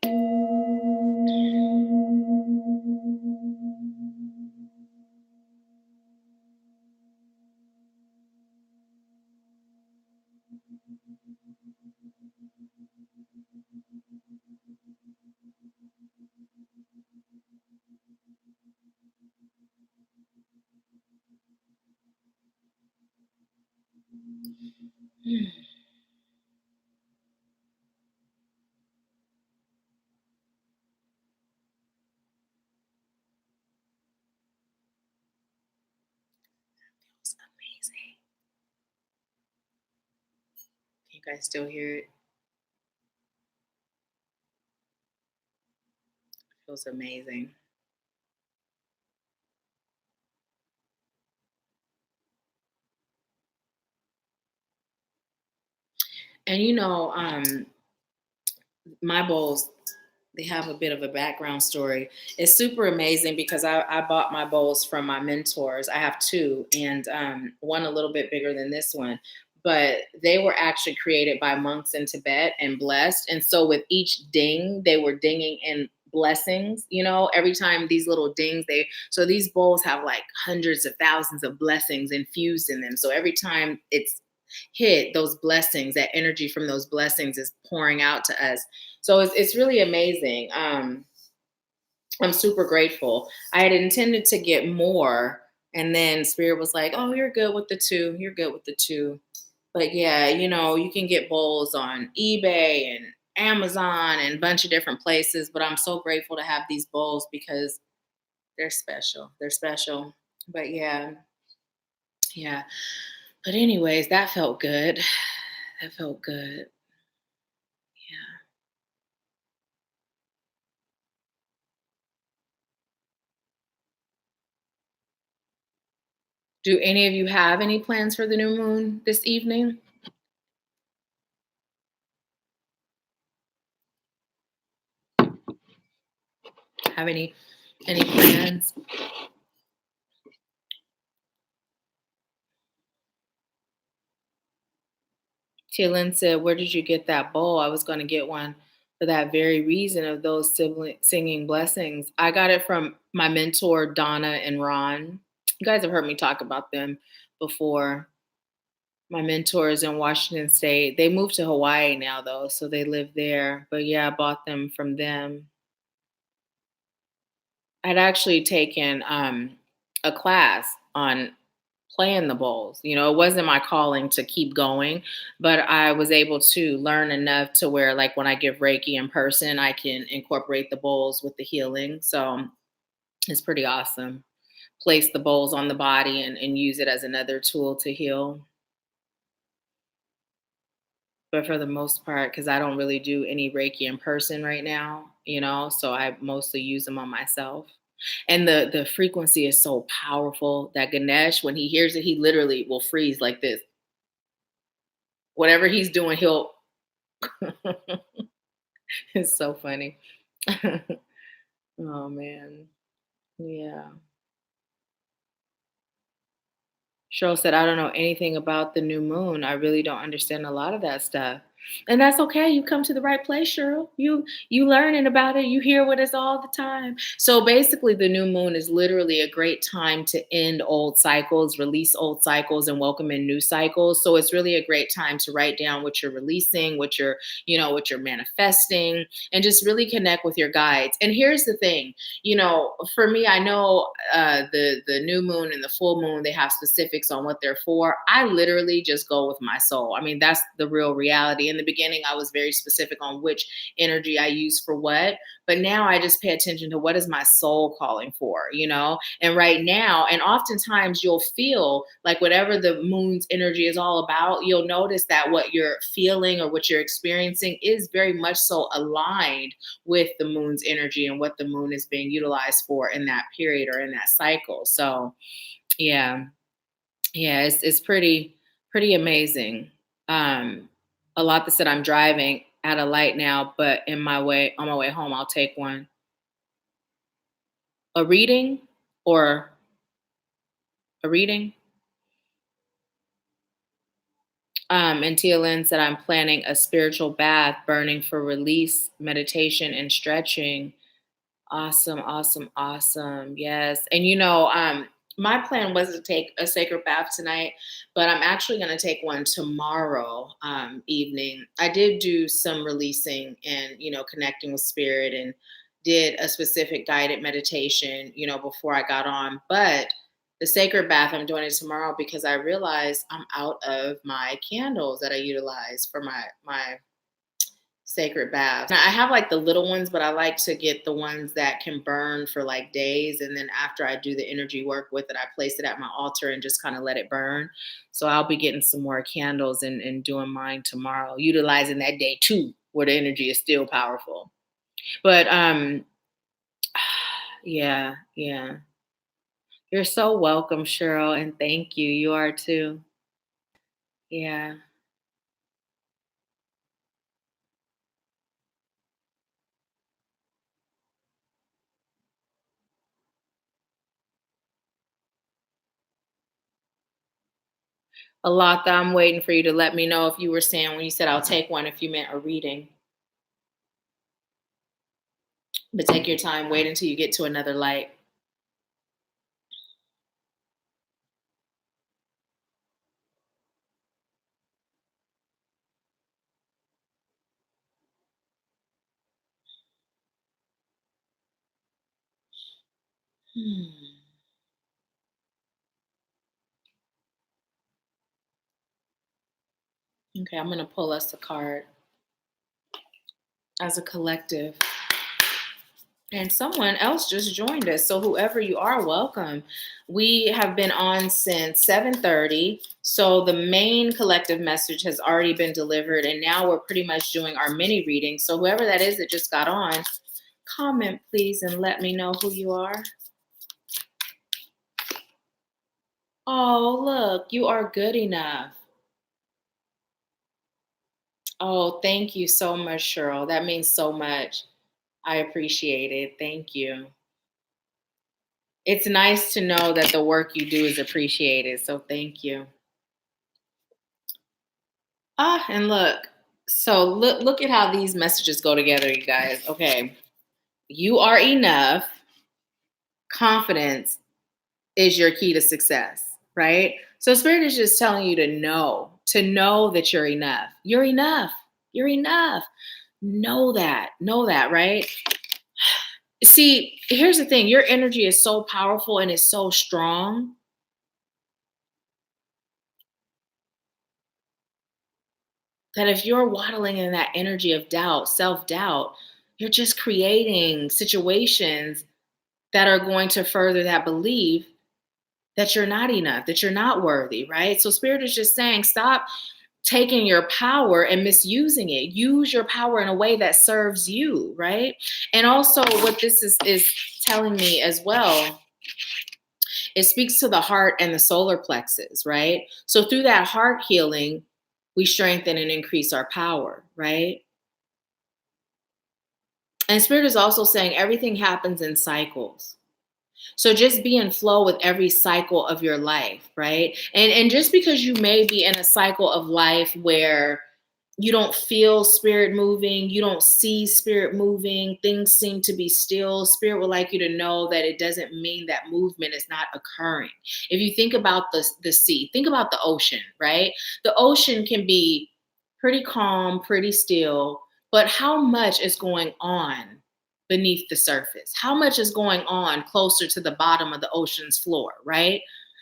It's amazing. Can you guys still hear it? Feels amazing. And my bowls, they have a bit of a background story. It's super amazing because I bought my bowls from my mentors. I have two, and one a little bit bigger than this one. But they were actually created by monks in Tibet and blessed. And so with each ding, they were dinging in blessings. Every time these little dings, so these bowls have like hundreds of thousands of blessings infused in them. So every time it's hit, those blessings, that energy from those blessings is pouring out to us. So it's really amazing. I'm super grateful. I had intended to get more, and then Spirit was like, "Oh, you're good with the two. You're good with the two." But yeah, you can get bowls on eBay and Amazon and a bunch of different places. But I'm so grateful to have these bowls because they're special. They're special. But yeah, yeah. But anyways, that felt good. That felt good. Yeah. Do any of you have any plans for the new moon this evening? Have any plans? Kaylin said, "Where did you get that bowl? I was going to get one for that very reason of those singing blessings. I got it from my mentor Donna and Ron. You guys have heard me talk about them before. My mentors in Washington State. They moved to Hawaii now though, so they live there. But yeah, I bought them from them. I'd actually taken a class on playing the bowls. It wasn't my calling to keep going, but I was able to learn enough to where, like, when I give Reiki in person, I can incorporate the bowls with the healing. So it's pretty awesome. Place the bowls on the body and use it as another tool to heal. But for the most part, because I don't really do any Reiki in person right now, so I mostly use them on myself. And the frequency is so powerful that Ganesh, when he hears it, he literally will freeze like this. Whatever he's doing, he'll it's so funny. Oh man. Yeah. Cheryl said, I don't know anything about the new moon. I really don't understand a lot of that stuff. And that's okay. You come to the right place, Cheryl. You learning about it. You hear what it's all the time. So basically, the new moon is literally a great time to end old cycles, release old cycles, and welcome in new cycles. So it's really a great time to write down what you're releasing, what you're manifesting, and just really connect with your guides. And here's the thing, for me, I know the new moon and the full moon, they have specifics on what they're for. I literally just go with my soul. I mean, that's the real reality. In the beginning, I was very specific on which energy I use for what, but now I just pay attention to what is my soul calling for. And right now, and oftentimes you'll feel like whatever the moon's energy is all about, you'll notice that what you're feeling or what you're experiencing is very much so aligned with the moon's energy and what the moon is being utilized for in that period or in that cycle. So yeah, yeah, it's pretty amazing. A lot that said I'm driving at a light now, but on my way home, I'll take one. A reading or a reading. And Tia Lynn said I'm planning a spiritual bath, burning for release, meditation, and stretching. Awesome, awesome, awesome. Yes. And my plan was to take a sacred bath tonight, but I'm actually going to take one tomorrow evening. I did do some releasing and, connecting with spirit, and did a specific guided meditation, before I got on. But the sacred bath, I'm doing it tomorrow because I realized I'm out of my candles that I utilize for my sacred baths. Now, I have like the little ones, but I like to get the ones that can burn for like days. And then after I do the energy work with it, I place it at my altar and just kind of let it burn. So I'll be getting some more candles and doing mine tomorrow, utilizing that day too, where the energy is still powerful. But yeah, yeah. You're so welcome, Cheryl, and thank you. You are too. Yeah. A lot that I'm waiting for you to let me know if you were saying when you said I'll take one, if you meant a reading. But take your time, wait until you get to another light. Hmm. Okay, I'm going to pull us a card as a collective. And someone else just joined us. So whoever you are, welcome. We have been on since 7:30. So the main collective message has already been delivered. And now we're pretty much doing our mini reading. So whoever that is that just got on, comment please and let me know who you are. Oh, look, you are good enough. Oh, thank you so much, Cheryl. That means so much. I appreciate it. Thank you. It's nice to know that the work you do is appreciated. So thank you. And look. So look at how these messages go together, you guys. Okay. You are enough. Confidence is your key to success, right? So spirit is just telling you to know that you're enough. You're enough. You're enough. Know that, right? See, here's the thing. Your energy is so powerful and it's so strong that if you're waddling in that energy of doubt, self-doubt, you're just creating situations that are going to further that belief that you're not enough, that you're not worthy, right? So spirit is just saying, stop taking your power and misusing it. Use your power in a way that serves you, right? And also what this is telling me as well, it speaks to the heart and the solar plexus, right? So through that heart healing, we strengthen and increase our power, right? And spirit is also saying everything happens in cycles. So just be in flow with every cycle of your life, right? And just because you may be in a cycle of life where You don't feel spirit moving, you don't see spirit moving, things seem to be still. Spirit would like you to know that it doesn't mean that movement is not occurring. If you think about the sea, think about the ocean, right? The ocean can be pretty calm, pretty still, but how much is going on beneath the surface? How much is going on closer to the bottom of the ocean's floor, right?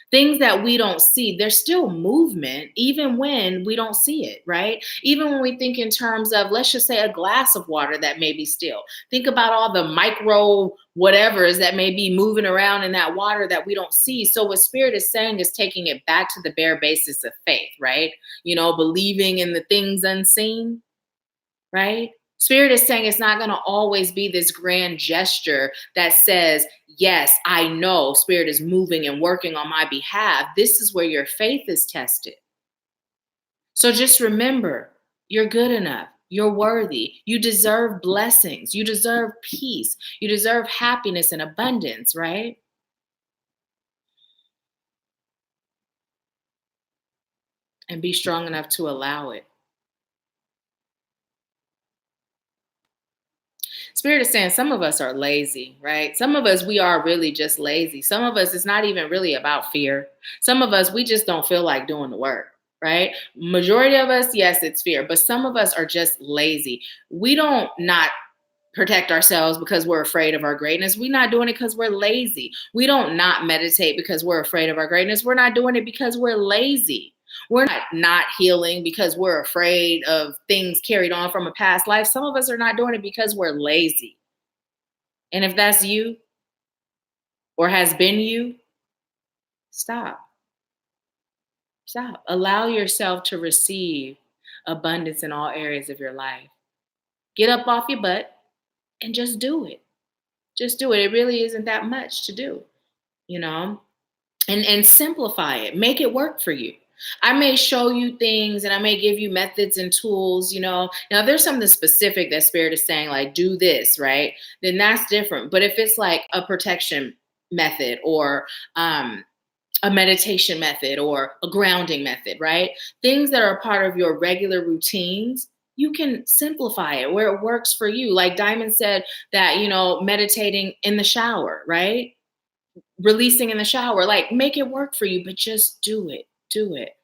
Things that we don't see, there's still movement even when we don't see it, right? Even when we think in terms of, let's just say, a glass of water that may be still. Think about all the micro whatevers that may be moving around in that water that we don't see. So what spirit is saying is taking it back to the bare basis of faith, right? Believing in the things unseen, right? Spirit is saying it's not going to always be this grand gesture that says, yes, I know spirit is moving and working on my behalf. This is where your faith is tested. So just remember, you're good enough. You're worthy. You deserve blessings. You deserve peace. You deserve happiness and abundance, right? And be strong enough to allow it. Spirit is saying some of us are lazy, right? Some of us, we are really just lazy. Some of us, it's not even really about fear. Some of us, we just don't feel like doing the work, right? Majority of us, yes, it's fear, but some of us are just lazy. We don't not protect ourselves because we're afraid of our greatness. We're not doing it because we're lazy. We don't not meditate because we're afraid of our greatness. We're not doing it because we're lazy. We're not healing because we're afraid of things carried on from a past life. Some of us are not doing it because we're lazy. And if that's you or has been you, stop. Stop. Allow yourself to receive abundance in all areas of your life. Get up off your butt and just do it. Just do it. It really isn't that much to do, you know? And simplify it. Make it work for you. I may show you things and I may give you methods and tools, Now, if there's something specific that spirit is saying, like, do this, right? Then that's different. But if it's like a protection method or a meditation method or a grounding method, right? Things that are a part of your regular routines, you can simplify it where it works for you. Like Diamond said that, meditating in the shower, right? Releasing in the shower, like make it work for you, but just do it. Do it.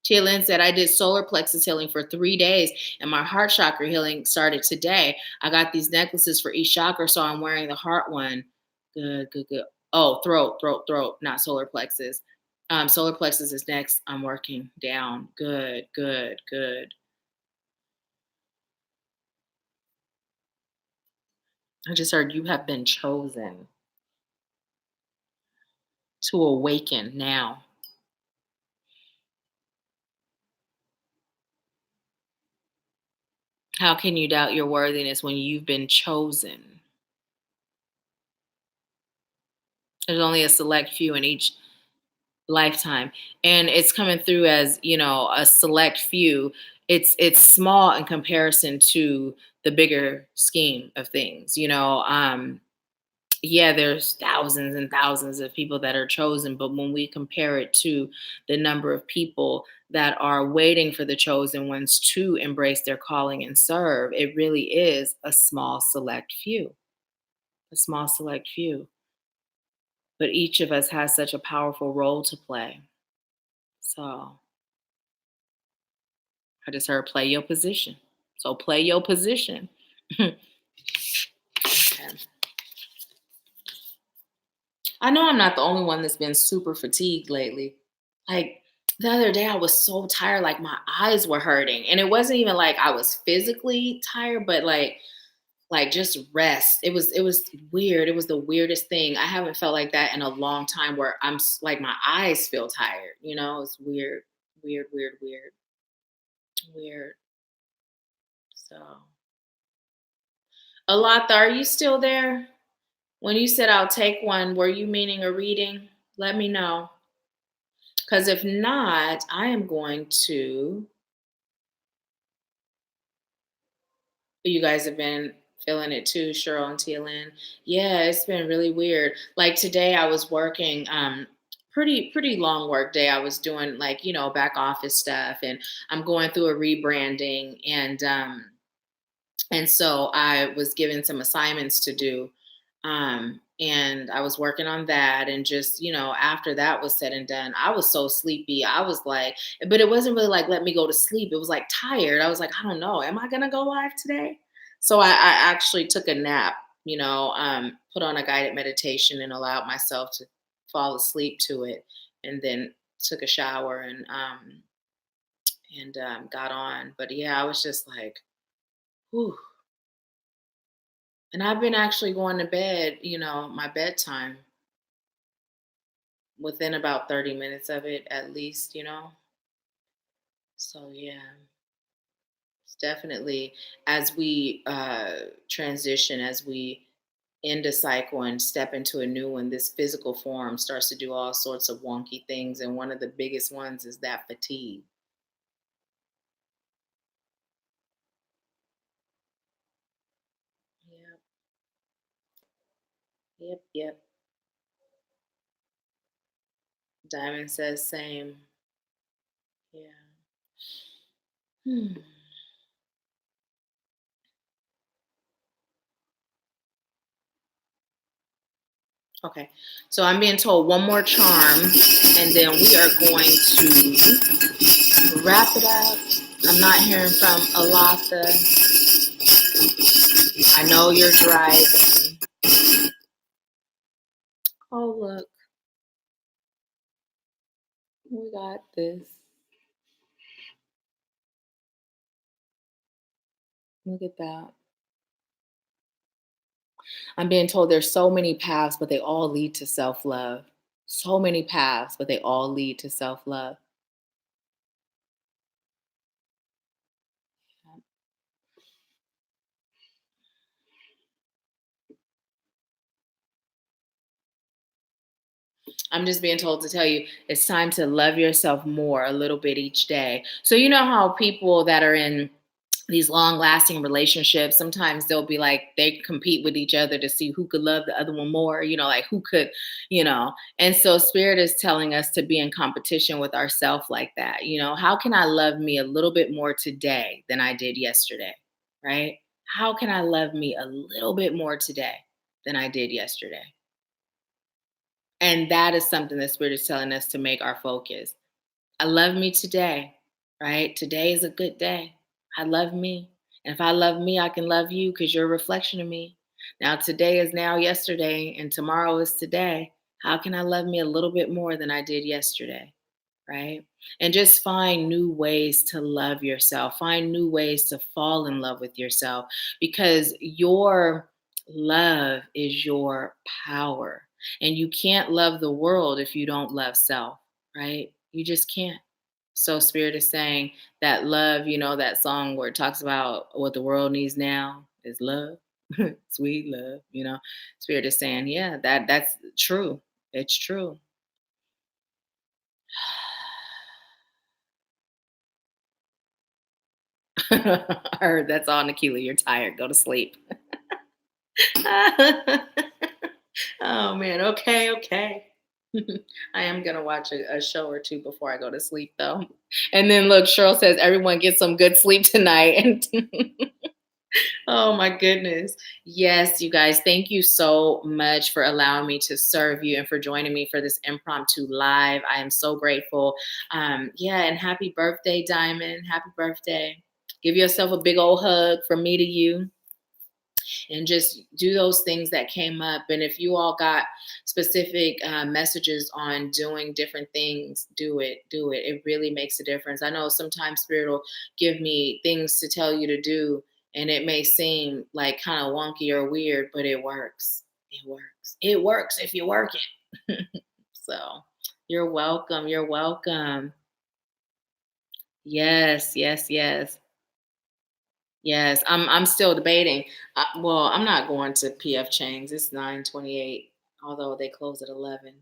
Tia Lynn said, I did solar plexus healing for 3 days and my heart chakra healing started today. I got these necklaces for each chakra, so I'm wearing the heart one. Good, good, good. Oh, throat, not solar plexus. Solar plexus is next. I'm working down. Good, good, good. I just heard you have been chosen to awaken now. How can you doubt your worthiness when you've been chosen? There's only a select few in each lifetime, and it's coming through as, a select few. It's small in comparison to the bigger scheme of things. Yeah, there's thousands and thousands of people that are chosen, but when we compare it to the number of people that are waiting for the chosen ones to embrace their calling and serve, it really is a small select few. A small select few. But each of us has such a powerful role to play. So I just heard play your position. So play your position. Okay. I know I'm not the only one that's been super fatigued lately. Like the other day, I was so tired, like my eyes were hurting. And it wasn't even like I was physically tired, but like just rest. It was weird. It was the weirdest thing. I haven't felt like that in a long time where like my eyes feel tired. It's weird, weird, weird, weird, weird. So, Alatha, are you still there? When you said I'll take one, were you meaning a reading? Let me know. Because if not, I am going to. You guys have been feeling it too, Cheryl and Tia Lynn. Yeah, it's been really weird. Like today, I was working pretty long work day. I was doing like, back office stuff, and I'm going through a rebranding, and so I was given some assignments to do. And I was working on that. And just, after that was said and done, I was so sleepy. I was like, but it wasn't really like, let me go to sleep. It was like tired. I was like, I don't know. Am I going to go live today? So I actually took a nap, put on a guided meditation and allowed myself to fall asleep to it. And then took a shower and got on. But yeah, I was just like, whew. And I've been actually going to bed, my bedtime within about 30 minutes of it at least. So yeah, it's definitely as we transition, as we end a cycle and step into a new one, this physical form starts to do all sorts of wonky things. And one of the biggest ones is that fatigue. Yep, yep, yep. Diamond says same. Yeah. Hmm. Okay, so I'm being told one more charm, and then we are going to wrap it up. I'm not hearing from Alatha. I know you're driving. Oh, look, we got this. Look at that. I'm being told there's so many paths, but they all lead to self love. So many paths, but they all lead to self love. I'm just being told to tell you it's time to love yourself more a little bit each day. So, you know how people that are in these long lasting relationships, sometimes they'll be like, they compete with each other to see who could love the other one more, like who could, you know. And so, Spirit is telling us to be in competition with ourselves like that. How can I love me a little bit more today than I did yesterday? Right? How can I love me a little bit more today than I did yesterday? And that is something that Spirit is telling us to make our focus. I love me today, right? Today is a good day. I love me. And if I love me, I can love you because you're a reflection of me. Now, today is now yesterday, and tomorrow is today. How can I love me a little bit more than I did yesterday? Right? And just find new ways to love yourself, find new ways to fall in love with yourself because your love is your power. And you can't love the world if you don't love self, right? You just can't. So, Spirit is saying that love, that song where it talks about what the world needs now is love, sweet love. Spirit is saying, yeah, that's true. It's true. I heard that's all, Nahkila. You're tired. Go to sleep. Oh man. Okay. Okay. I am gonna watch a show or two before I go to sleep, though. And then look, Cheryl says everyone get some good sleep tonight. Oh my goodness. Yes, you guys, thank you so much for allowing me to serve you and for joining me for this impromptu live. I am so grateful. Yeah, and happy birthday, Diamond. Happy birthday. Give yourself a big old hug from me to you and just do those things that came up. And if you all got specific messages on doing different things, do it. Do it. It really makes a difference. I know sometimes Spirit will give me things to tell you to do, and it may seem like kind of wonky or weird, but it works. It works. It works if you work it. So you're welcome. You're welcome. Yes, yes, yes. Yes, I'm still debating. Well, I'm not going to PF Chang's. It's 9:28, although they close at 11.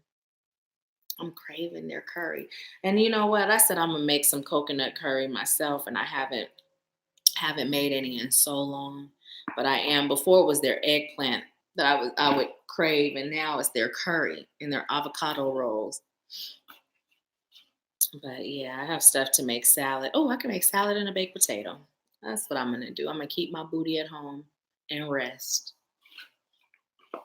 I'm craving their curry. And you know what? I said I'm gonna make some coconut curry myself, and I haven't made any in so long. But I am. Before it was their eggplant that I would crave, and now it's their curry and their avocado rolls. But yeah, I have stuff to make salad. Oh, I can make salad and a baked potato. That's what I'm gonna do. I'm gonna keep my booty at home and rest.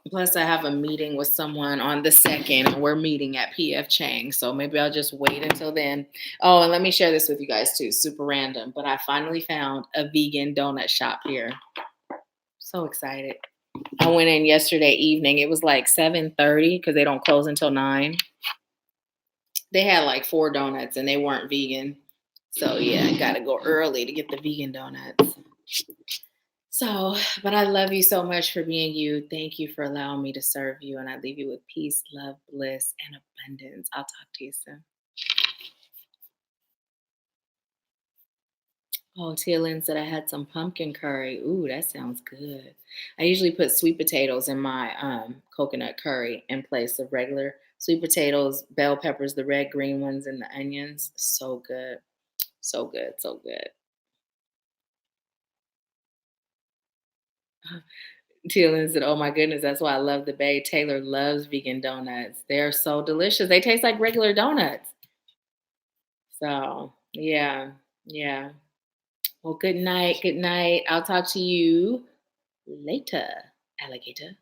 Plus, I have a meeting with someone on the 2nd, and we're meeting at PF Chang. So maybe I'll just wait until then. Oh, and let me share this with you guys too. Super random, but I finally found a vegan donut shop here. So excited. I went in yesterday evening. It was like 7:30 because they don't close until 9. They had like 4 donuts and they weren't vegan. So yeah, I gotta go early to get the vegan donuts. So, but I love you so much for being you. Thank you for allowing me to serve you. And I leave you with peace, love, bliss, and abundance. I'll talk to you soon. Oh, Lynn said I had some pumpkin curry. Ooh, that sounds good. I usually put sweet potatoes in my coconut curry in place of regular sweet potatoes, bell peppers, the red, green ones, and the onions. So good. So good. So good. Lynn said, oh my goodness, that's why I love the Bay. Taylor loves vegan donuts. They're so delicious. They taste like regular donuts. So, yeah. Yeah. Well, good night. Good night. I'll talk to you later, alligator.